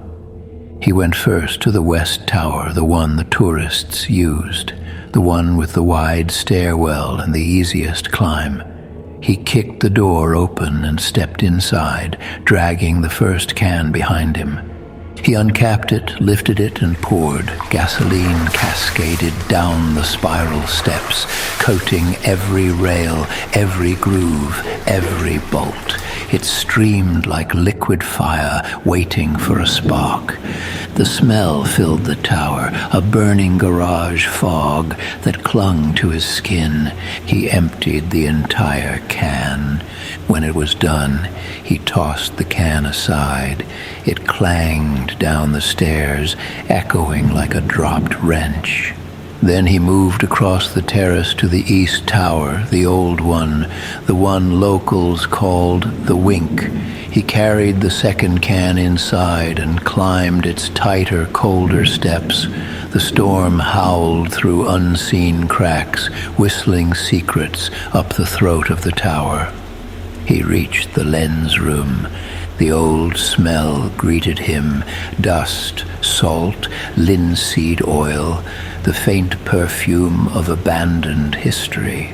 Speaker 2: He went first to the west tower, the one the tourists used, the one with the wide stairwell and the easiest climb. He kicked the door open and stepped inside, dragging the first can behind him. He uncapped it, lifted it, and poured. Gasoline cascaded down the spiral steps, coating every rail, every groove, every bolt. It streamed like liquid fire, waiting for a spark. The smell filled the tower, a burning garage fog that clung to his skin. He emptied the entire can. When it was done, he tossed the can aside. It clanged down the stairs, echoing like a dropped wrench. Then he moved across the terrace to the east tower, the old one, the one locals called the Wink. He carried the second can inside and climbed its tighter, colder steps. The storm howled through unseen cracks, whistling secrets up the throat of the tower. He reached the lens room. The old smell greeted him, dust, salt, linseed oil, the faint perfume of abandoned history.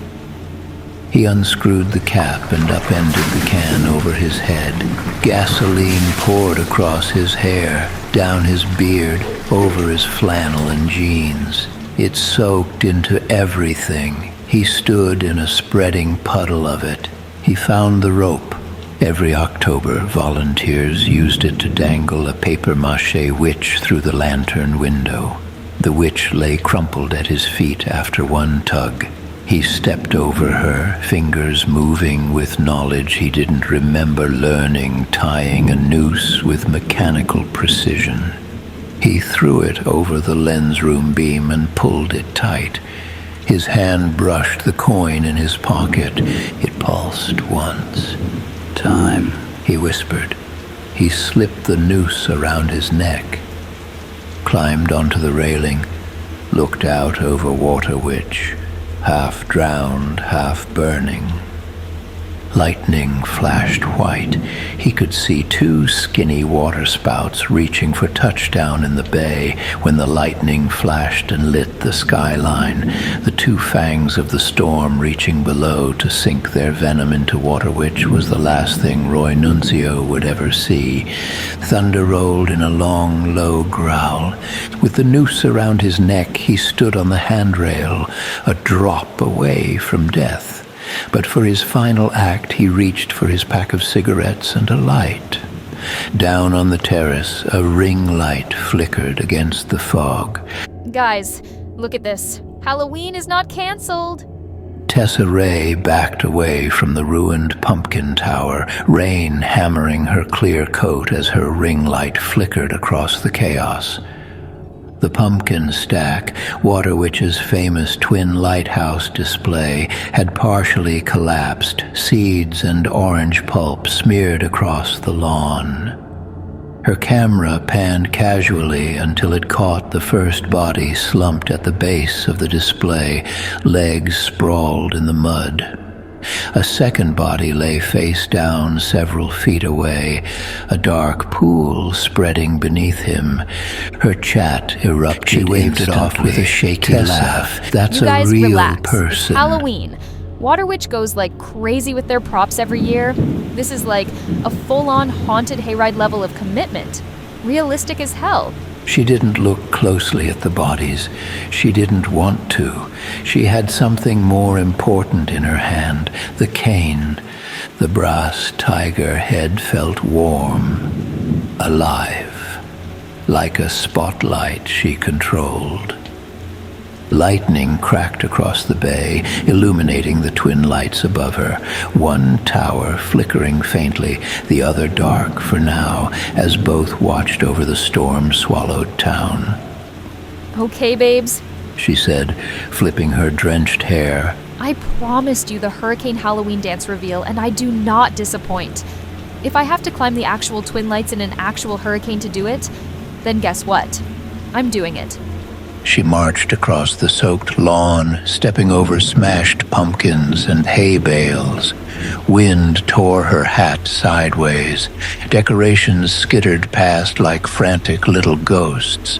Speaker 2: He unscrewed the cap and upended the can over his head. Gasoline poured across his hair, down his beard, over his flannel and jeans. It soaked into everything. He stood in a spreading puddle of it. He found the rope. Every October, volunteers used it to dangle a papier-mâché witch through the lantern window. The witch lay crumpled at his feet after one tug. He stepped over her, fingers moving with knowledge he didn't remember learning, tying a noose with mechanical precision. He threw it over the lens room beam and pulled it tight. His hand brushed the coin in his pocket. It pulsed once.
Speaker 14: Time,
Speaker 2: he whispered. He slipped the noose around his neck, climbed onto the railing, looked out over Waterwitch, half drowned, half burning. Lightning flashed white. He could see two skinny waterspouts reaching for touchdown in the bay when the lightning flashed and lit the skyline, the two fangs of the storm reaching below to sink their venom into Waterwitch was the last thing Roy Nunzio would ever see. Thunder rolled in a long, low growl. With the noose around his neck, he stood on the handrail, a drop away from death. But for his final act, he reached for his pack of cigarettes and a light. Down on the terrace, a ring light flickered against the fog.
Speaker 15: Guys, look at this. Halloween is not canceled.
Speaker 2: Tessa Ray backed away from the ruined pumpkin tower, rain hammering her clear coat as her ring light flickered across the chaos. The pumpkin stack, Waterwitch's famous twin lighthouse display, had partially collapsed, seeds and orange pulp smeared across the lawn. Her camera panned casually until it caught the first body slumped at the base of the display, legs sprawled in the mud. A second body lay face down several feet away, a dark pool spreading beneath him. Her chat erupted. She waved it off with a shaky laugh. That's
Speaker 15: you guys
Speaker 2: a real
Speaker 15: relax.
Speaker 2: person.
Speaker 15: It's Halloween. Waterwitch goes like crazy with their props every year. This is like a full-on haunted hayride level of commitment. Realistic as hell.
Speaker 2: She didn't look closely at the bodies. She didn't want to. She had something more important in her hand, the cane. The brass tiger head felt warm, alive, like a spotlight she controlled. Lightning cracked across the bay, illuminating the twin lights above her, one tower flickering faintly, the other dark for now, as both watched over the storm-swallowed town.
Speaker 15: Okay, babes,
Speaker 2: she said, flipping her drenched hair.
Speaker 15: I promised you the Hurricane Halloween dance reveal, and I do not disappoint. If I have to climb the actual twin lights in an actual hurricane to do it, then guess what? I'm doing it.
Speaker 2: She marched across the soaked lawn, stepping over smashed pumpkins and hay bales. Wind tore her hat sideways. Decorations skittered past like frantic little ghosts.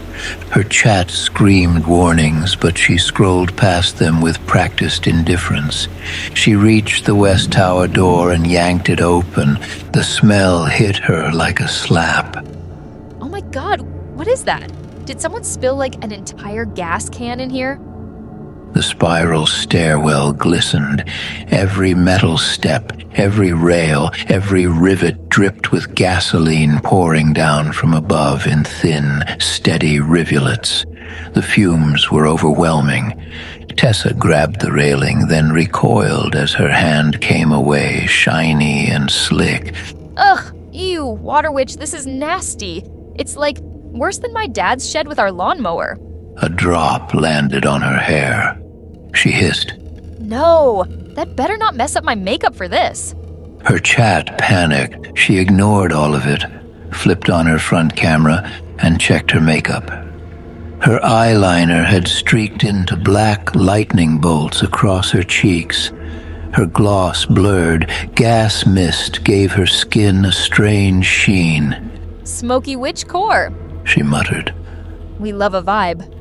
Speaker 2: Her chat screamed warnings, but she scrolled past them with practiced indifference. She reached the West Tower door and yanked it open. The smell hit her like a slap.
Speaker 15: Oh my god, what is that? Did someone spill like an entire gas can in here?
Speaker 2: The spiral stairwell glistened. Every metal step, every rail, every rivet dripped with gasoline pouring down from above in thin, steady rivulets. The fumes were overwhelming. Tessa grabbed the railing, then recoiled as her hand came away, shiny and slick.
Speaker 15: Ugh, ew, Waterwitch, this is nasty. It's like worse than my dad's shed with our lawnmower.
Speaker 2: A drop landed on her hair. She hissed.
Speaker 15: No, that better not mess up my makeup for this.
Speaker 2: Her chat panicked. She ignored all of it, flipped on her front camera, and checked her makeup. Her eyeliner had streaked into black lightning bolts across her cheeks. Her gloss blurred. Gas mist gave her skin a strange sheen.
Speaker 15: Smoky witch core,
Speaker 2: she muttered.
Speaker 15: We love a vibe.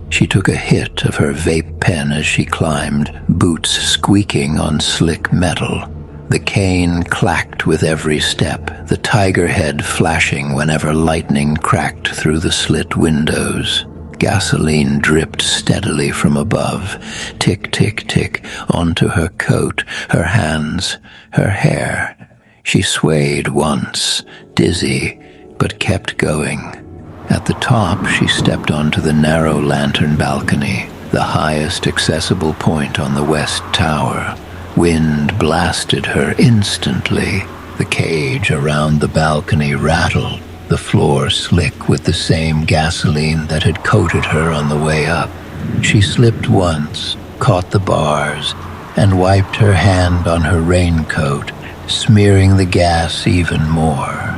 Speaker 2: She took a hit of her vape pen as she climbed, boots squeaking on slick metal. The cane clacked with every step, the tiger head flashing whenever lightning cracked through the slit windows. Gasoline dripped steadily from above, tick, tick, tick, onto her coat, her hands, her hair. She swayed once, dizzy, but kept going. At the top, she stepped onto the narrow lantern balcony, the highest accessible point on the west tower. Wind blasted her instantly. The cage around the balcony rattled, the floor slick with the same gasoline that had coated her on the way up. She slipped once, caught the bars, and wiped her hand on her raincoat, smearing the gas even more.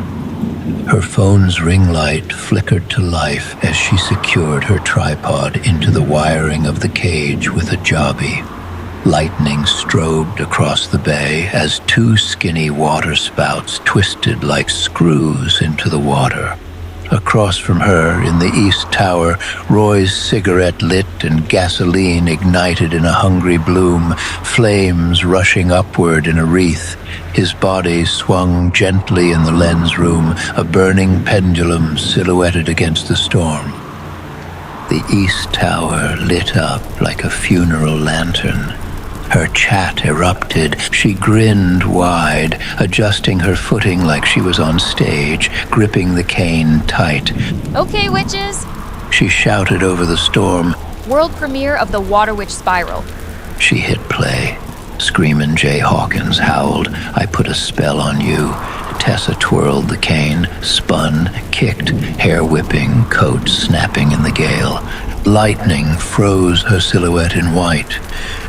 Speaker 2: Her phone's ring light flickered to life as she secured her tripod into the wiring of the cage with a jobby. Lightning strobed across the bay as two skinny water spouts twisted like screws into the water. Across from her, in the east tower, Roy's cigarette lit and gasoline ignited in a hungry bloom, flames rushing upward in a wreath. His body swung gently in the lens room, a burning pendulum silhouetted against the storm. The east tower lit up like a funeral lantern. Her chat erupted. She grinned wide, adjusting her footing like she was on stage, gripping the cane tight.
Speaker 15: Okay, witches.
Speaker 2: She shouted over the storm.
Speaker 15: World premiere of the Waterwitch Spiral.
Speaker 2: She hit play. Screamin' Jay Hawkins howled, "I put a spell on you." Tessa twirled the cane, spun, kicked, hair whipping, coat snapping in the gale. Lightning froze her silhouette in white.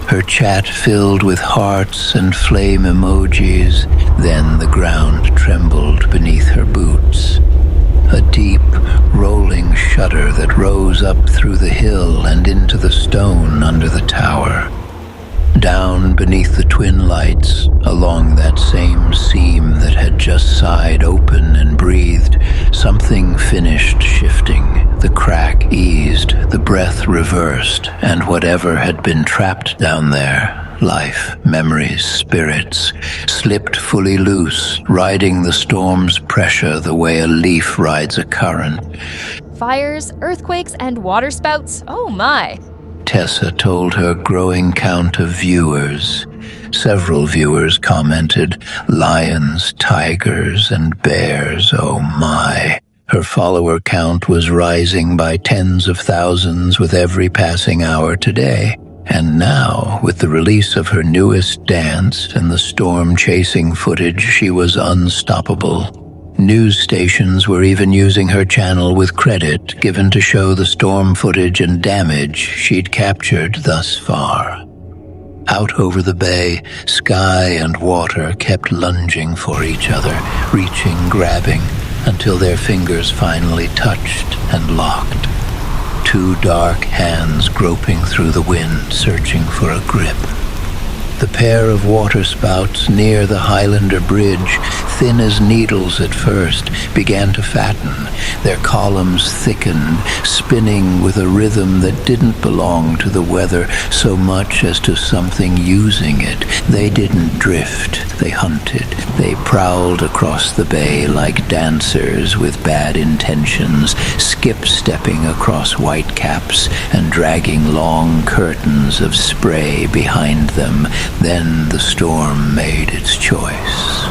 Speaker 2: Her chat filled with hearts and flame emojis. Then the ground trembled beneath her boots. A deep, rolling shudder that rose up through the hill and into the stone under the tower. Down beneath the twin lights, along that same seam that had just sighed open and breathed, something finished shifting. The crack eased, the breath reversed, and whatever had been trapped down there, life, memories, spirits, slipped fully loose, riding the storm's pressure the way a leaf rides a current.
Speaker 15: Fires, earthquakes, and waterspouts. Oh my.
Speaker 2: Tessa told her growing count of viewers. Several viewers commented, lions, tigers, and bears, oh my. Her follower count was rising by tens of thousands with every passing hour today. And now, with the release of her newest dance and the storm-chasing footage, she was unstoppable. News stations were even using her channel with credit given to show the storm footage and damage she'd captured thus far. Out over the bay, sky and water kept lunging for each other, reaching, grabbing, until their fingers finally touched and locked. Two dark hands groping through the wind, searching for a grip. The pair of waterspouts near the Highlander Bridge, thin as needles at first, began to fatten. Their columns thickened, spinning with a rhythm that didn't belong to the weather so much as to something using it. They didn't drift, they hunted. They prowled across the bay like dancers with bad intentions, skip-stepping across whitecaps and dragging long curtains of spray behind them. Then the storm made its choice.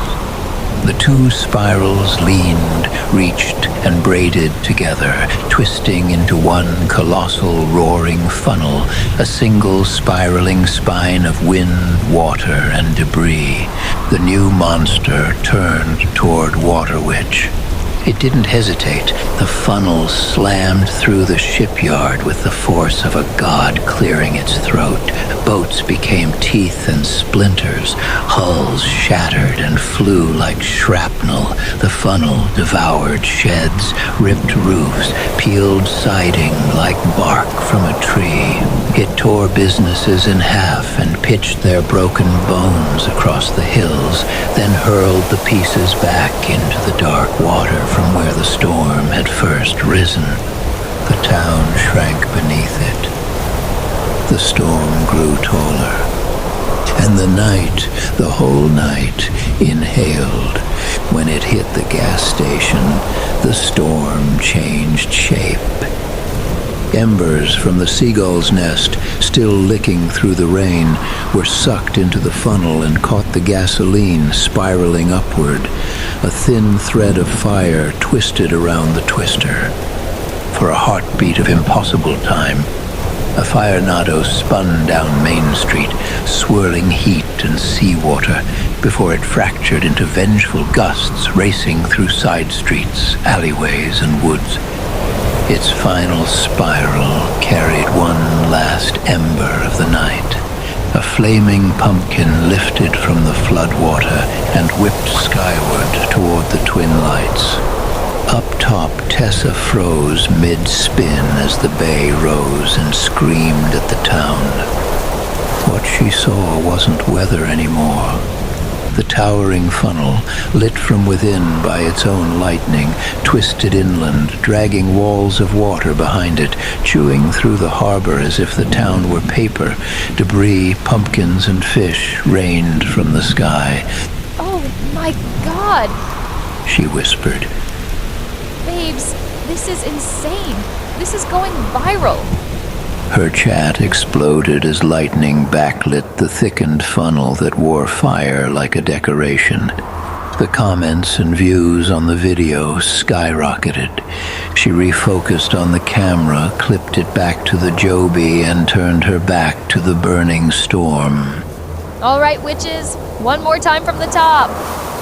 Speaker 2: The two spirals leaned, reached, and braided together, twisting into one colossal roaring funnel, a single spiraling spine of wind, water, and debris. The new monster turned toward Waterwitch. It didn't hesitate. The funnel slammed through the shipyard with the force of a god clearing its throat. Boats became teeth and splinters. Hulls shattered and flew like shrapnel. The funnel devoured sheds, ripped roofs, peeled siding like bark from a tree. It tore businesses in half and pitched their broken bones across the hills, then hurled the pieces back into the dark water from where the storm had first risen. The town shrank beneath it. The storm grew taller. And the night, the whole night, inhaled. When it hit the gas station, the storm changed shape. Embers from the seagull's nest, still licking through the rain, were sucked into the funnel and caught the gasoline spiraling upward. A thin thread of fire twisted around the twister. for a heartbeat of impossible time. A firenado spun down Main Street, swirling heat and seawater, before it fractured into vengeful gusts racing through side streets, alleyways, and woods. Its final spiral carried one last ember of the night. A flaming pumpkin lifted from the floodwater and whipped skyward toward the twin lights. Up top, Tessa froze mid-spin as the bay rose and screamed at the town. What she saw wasn't weather anymore. The towering funnel, lit from within by its own lightning, twisted inland, dragging walls of water behind it, chewing through the harbor as if the town were paper. Debris, pumpkins, and fish rained from the sky.
Speaker 15: Oh my god!
Speaker 2: She whispered.
Speaker 15: Babes, this is insane. This is going viral.
Speaker 2: Her chat exploded as lightning backlit the thickened funnel that wore fire like a decoration. The comments and views on the video skyrocketed. She refocused on the camera, clipped it back to the Joby, and turned her back to the burning storm.
Speaker 15: All right, witches, one more time from the top.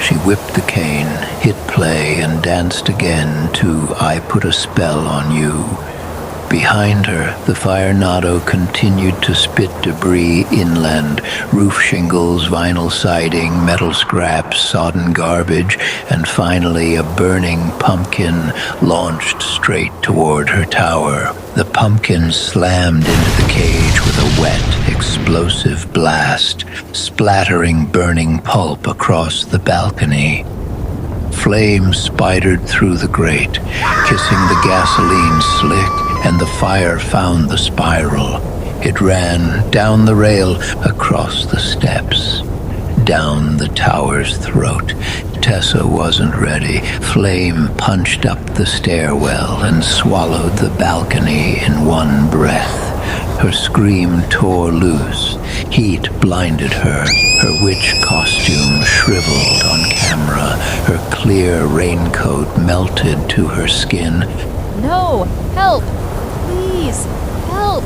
Speaker 2: She whipped the cane, hit play, and danced again to I Put a Spell on You. Behind her, the firenado continued to spit debris inland, roof shingles, vinyl siding, metal scraps, sodden garbage, and finally a burning pumpkin launched straight toward her tower. The pumpkin slammed into the cage with a wet, explosive blast, splattering burning pulp across the balcony. Flames spidered through the grate, kissing the gasoline slick, and the fire found the spiral. It ran down the rail, across the steps, down the tower's throat. Tessa wasn't ready. Flame punched up the stairwell and swallowed the balcony in one breath. Her scream tore loose. Heat blinded her. Her witch costume shriveled on camera. Her clear raincoat melted to her skin.
Speaker 15: No! Help! Please! Help!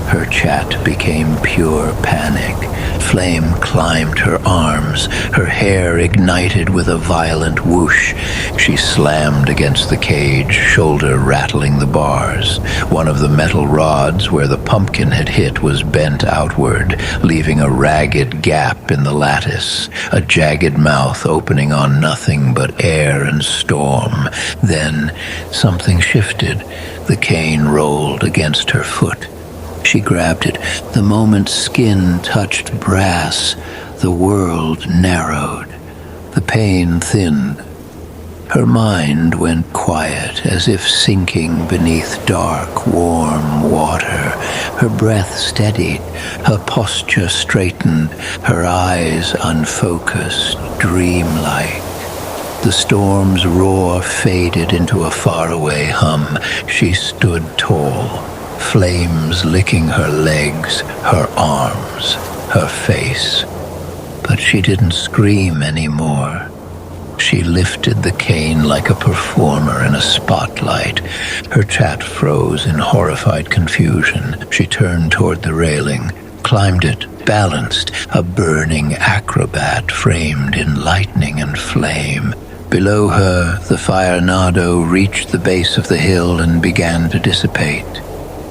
Speaker 2: Her chat became pure panic. Flame climbed her arms. Her hair ignited with a violent whoosh. She slammed against the cage, shoulder rattling the bars. One of the metal rods where the pumpkin had hit was bent outward, leaving a ragged gap in the lattice, a jagged mouth opening on nothing but air and storm. Then something shifted. The cane rolled against her foot. She grabbed it. The moment skin touched brass, the world narrowed. The pain thinned. Her mind went quiet, as if sinking beneath dark, warm water. Her breath steadied, her posture straightened, her eyes unfocused, dreamlike. The storm's roar faded into a faraway hum. She stood tall, flames licking her legs, her arms, her face. But she didn't scream anymore. She lifted the cane like a performer in a spotlight. Her chat froze in horrified confusion. She turned toward the railing, climbed it, balanced, a burning acrobat framed in lightning and flame. Below her, the firenado reached the base of the hill and began to dissipate.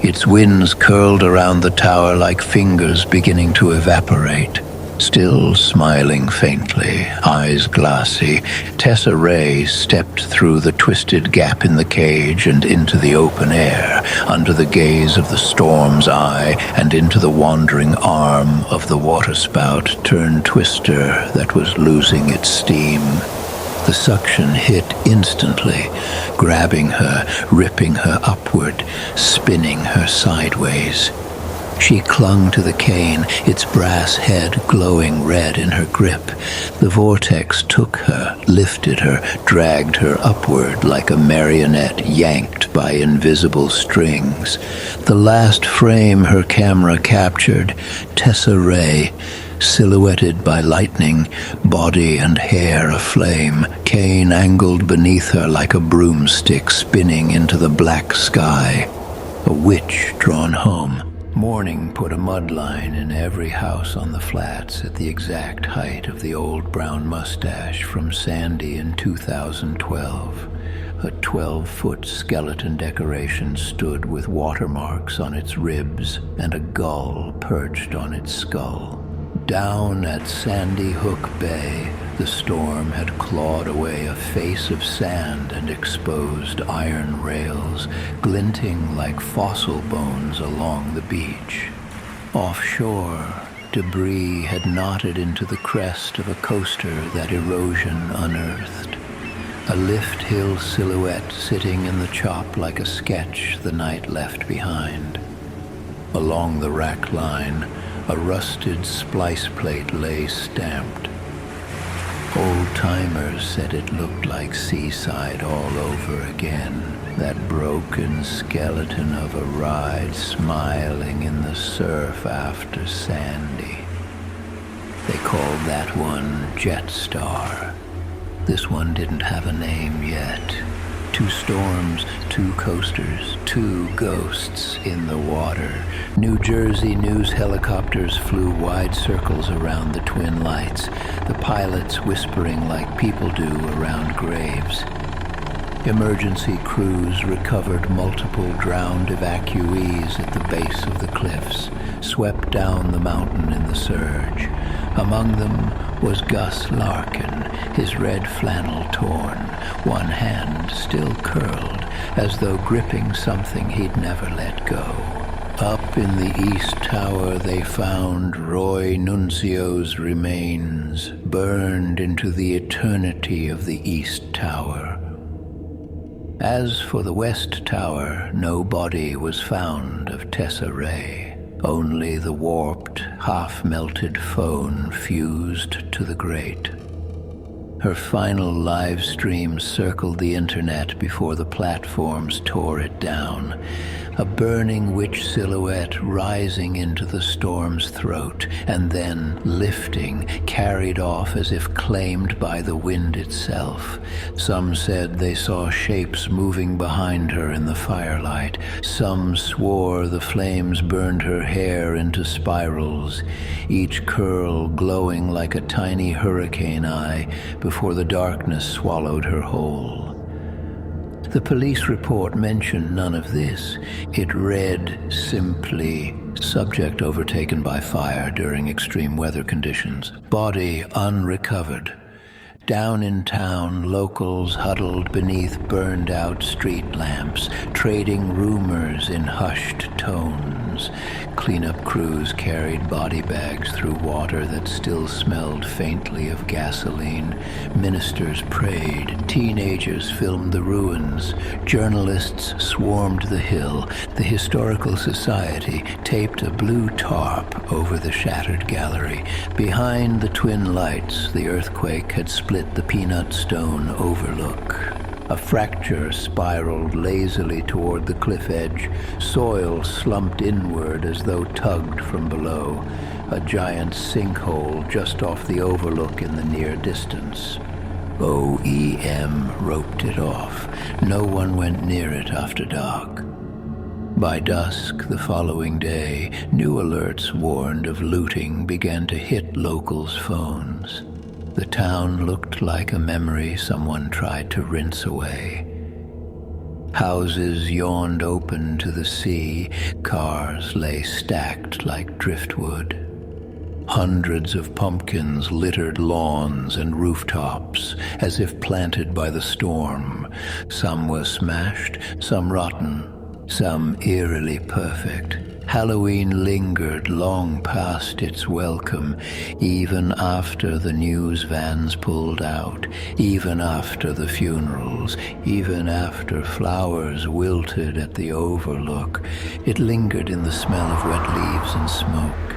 Speaker 2: Its winds curled around the tower like fingers beginning to evaporate. Still smiling faintly, eyes glassy, Tessa Ray stepped through the twisted gap in the cage and into the open air, under the gaze of the storm's eye, and into the wandering arm of the waterspout turned twister that was losing its steam. The suction hit instantly, grabbing her, ripping her upward, spinning her sideways. She clung to the cane, its brass head glowing red in her grip. The vortex took her, lifted her, dragged her upward like a marionette yanked by invisible strings. The last frame her camera captured, Tessa Ray, Silhouetted by lightning, body and hair aflame, Cain angled beneath her like a broomstick spinning into the black sky. A witch drawn home. Morning put a mud line in every house on the flats at the exact height of the old brown mustache from Sandy in 2012. A 12-foot skeleton decoration stood with watermarks on its ribs and a gull perched on its skull. Down at Sandy Hook Bay, the storm had clawed away a face of sand and exposed iron rails, glinting like fossil bones along the beach. Offshore, debris had knotted into the crest of a coaster that erosion unearthed. A lift hill silhouette sitting in the chop like a sketch the night left behind. Along the rack line, a rusted splice plate lay stamped. Old-timers said it looked like Seaside all over again, that broken skeleton of a ride smiling in the surf after Sandy. They called that one Jetstar. This one didn't have a name yet. 2 storms, 2 coasters, 2 ghosts in the water. New Jersey news helicopters flew wide circles around the twin lights, the pilots whispering like people do around graves. Emergency crews recovered multiple drowned evacuees at the base of the cliffs, swept down the mountain in the surge. Among them was Gus Larkin, his red flannel torn, one hand still curled, as though gripping something he'd never let go. Up in the East Tower they found Roy Nuncio's remains, burned into the eternity of the East Tower. As for the West Tower, no body was found of Tessa Ray. Only the warped, half-melted phone fused to the grate. Her final live stream circled the internet before the platforms tore it down. A burning witch silhouette rising into the storm's throat, and then lifting, carried off as if claimed by the wind itself. Some said they saw shapes moving behind her in the firelight. Some swore the flames burned her hair into spirals, each curl glowing like a tiny hurricane eye before the darkness swallowed her whole. The police report mentioned none of this. It read simply, subject overtaken by fire during extreme weather conditions, body unrecovered. Down in town, locals huddled beneath burned-out street lamps, trading rumors in hushed tones. Cleanup crews carried body bags through water that still smelled faintly of gasoline. Ministers prayed. Teenagers filmed the ruins. Journalists swarmed the hill. The Historical Society taped a blue tarp over the shattered gallery. Behind the twin lights, the earthquake had split the Peanut Stone overlook. A fracture spiraled lazily toward the cliff edge. Soil slumped inward as though tugged from below. A giant sinkhole just off the overlook in the near distance. OEM roped it off. No one went near it after dark. By dusk the following day, new alerts warned of looting began to hit locals' phones. The town looked like a memory someone tried to rinse away. Houses yawned open to the sea, cars lay stacked like driftwood. Hundreds of pumpkins littered lawns and rooftops, as if planted by the storm. Some were smashed, some rotten, some eerily perfect. Halloween lingered long past its welcome, even after the news vans pulled out, even after the funerals, even after flowers wilted at the overlook. It lingered in the smell of wet leaves and smoke,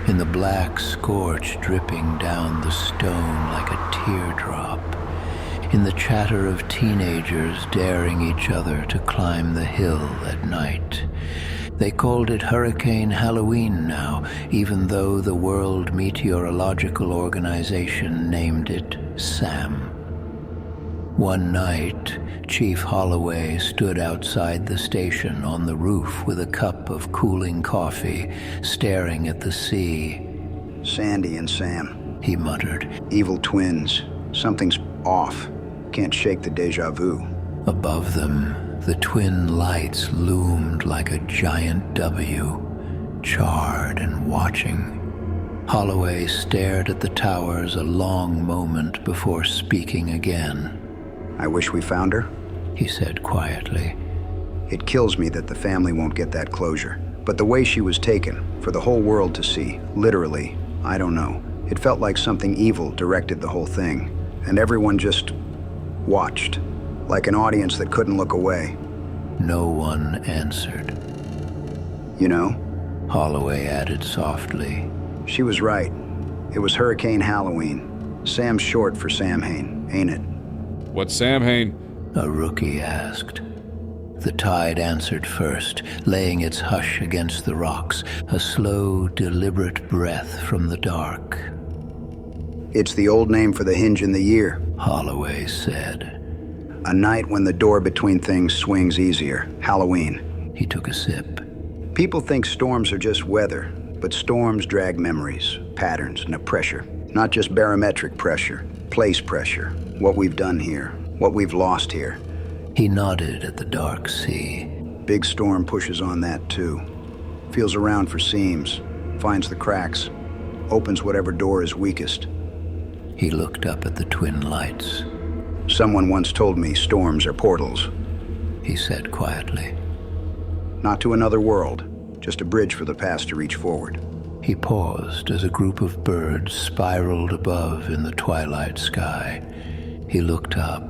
Speaker 2: in the black scorch dripping down the stone like a teardrop, in the chatter of teenagers daring each other to climb the hill at night. They called it Hurricane Halloween now, even though the World Meteorological Organization named it Sam. One night, Chief Holloway stood outside the station on the roof with a cup of cooling coffee, staring at the sea.
Speaker 3: Sandy and Sam,
Speaker 2: he muttered.
Speaker 3: Evil twins. Something's off. Can't shake the déjà vu.
Speaker 2: Above them, the twin lights loomed like a giant W, charred and watching. Holloway stared at the towers a long moment before speaking again.
Speaker 3: I wish we found her,
Speaker 2: he said quietly.
Speaker 3: It kills me that the family won't get that closure. But the way she was taken, for the whole world to see, literally, I don't know. It felt like something evil directed the whole thing. And everyone just watched, like an audience that couldn't look away.
Speaker 2: No one answered.
Speaker 3: You know,
Speaker 2: Holloway added softly,
Speaker 3: she was right. It was Hurricane Halloween. Sam's short for Samhain, ain't it?
Speaker 16: What's Samhain?
Speaker 2: A rookie asked. The tide answered first, laying its hush against the rocks, a slow, deliberate breath from the dark.
Speaker 3: It's the old name for the hinge in the year,
Speaker 2: Holloway said.
Speaker 3: A night when the door between things swings easier. Halloween.
Speaker 2: He took a sip.
Speaker 3: People think storms are just weather, but storms drag memories, patterns, and a pressure. Not just barometric pressure, place pressure. What we've done here, what we've lost here.
Speaker 2: He nodded at the dark sea.
Speaker 3: Big storm pushes on that too. Feels around for seams, finds the cracks, opens whatever door is weakest.
Speaker 2: He looked up at the twin lights.
Speaker 3: Someone once told me storms are portals,
Speaker 2: he said quietly.
Speaker 3: Not to another world, just a bridge for the past to reach forward.
Speaker 2: He paused as a group of birds spiraled above in the twilight sky. He looked up.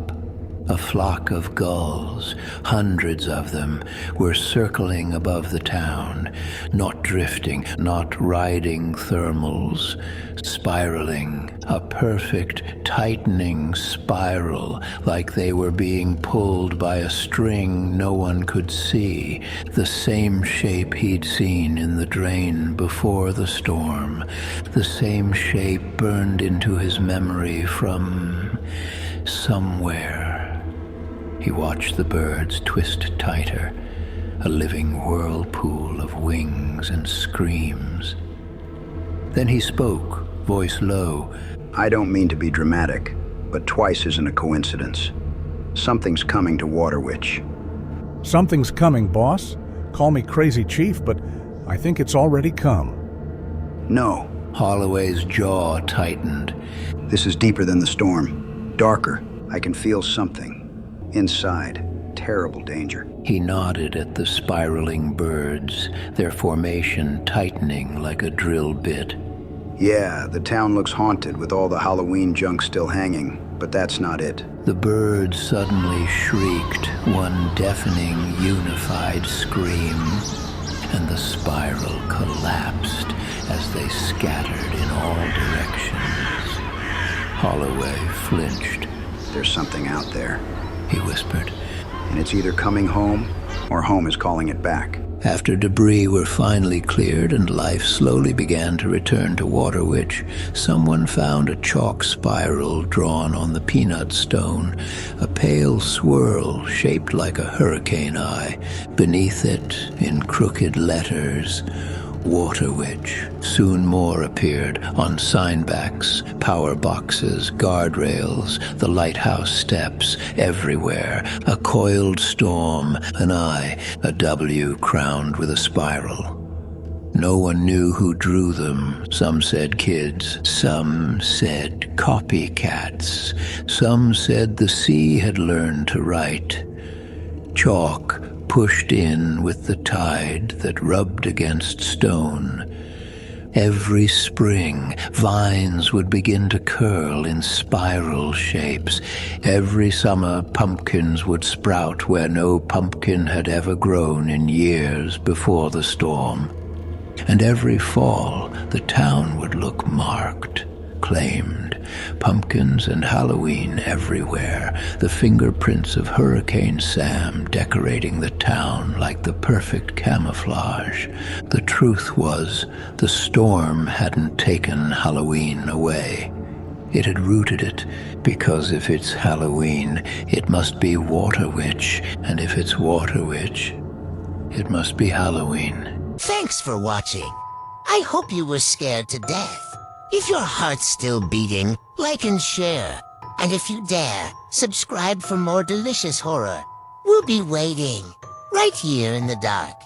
Speaker 2: A flock of gulls, hundreds of them, were circling above the town, not drifting, not riding thermals, spiraling, a perfect tightening spiral, like they were being pulled by a string no one could see, the same shape he'd seen in the drain before the storm, the same shape burned into his memory from somewhere. He watched the birds twist tighter, a living whirlpool of wings and screams. Then he spoke, voice low.
Speaker 3: I don't mean to be dramatic, but twice isn't a coincidence. Something's coming to Waterwitch.
Speaker 10: Something's coming, boss. Call me crazy chief, but I think it's already come.
Speaker 3: No.
Speaker 2: Holloway's jaw tightened.
Speaker 3: This is deeper than the storm. Darker. I can feel something. Inside, terrible danger.
Speaker 2: He nodded at the spiraling birds, their formation tightening like a drill bit.
Speaker 3: Yeah, the town looks haunted with all the Halloween junk still hanging, but that's not it.
Speaker 2: The birds suddenly shrieked, one deafening, unified scream, and the spiral collapsed as they scattered in all directions. Holloway flinched.
Speaker 3: There's something out there,
Speaker 2: he whispered.
Speaker 3: And it's either coming home, or home is calling it back.
Speaker 2: After debris were finally cleared and life slowly began to return to Waterwitch, someone found a chalk spiral drawn on the peanut stone, a pale swirl shaped like a hurricane eye. Beneath it, in crooked letters, Waterwitch. Soon more appeared on signbacks, power boxes, guardrails, the lighthouse steps, everywhere. A coiled storm, an eye, a W crowned with a spiral. No one knew who drew them. Some said kids, some said copycats, some said the sea had learned to write. Chalk pushed in with the tide that rubbed against stone. Every spring, vines would begin to curl in spiral shapes. Every summer, pumpkins would sprout where no pumpkin had ever grown in years before the storm. And every fall, the town would look marked, claimed, pumpkins and Halloween everywhere, the fingerprints of Hurricane Sam decorating the town like the perfect camouflage. The truth was, the storm hadn't taken Halloween away. It had rooted it, because if it's Halloween, it must be Waterwitch, and if it's Waterwitch, it must be Halloween.
Speaker 17: Thanks for watching. I hope you were scared to death. If your heart's still beating, like and share. And if you dare, subscribe for more delicious horror. We'll be waiting, right here in the dark.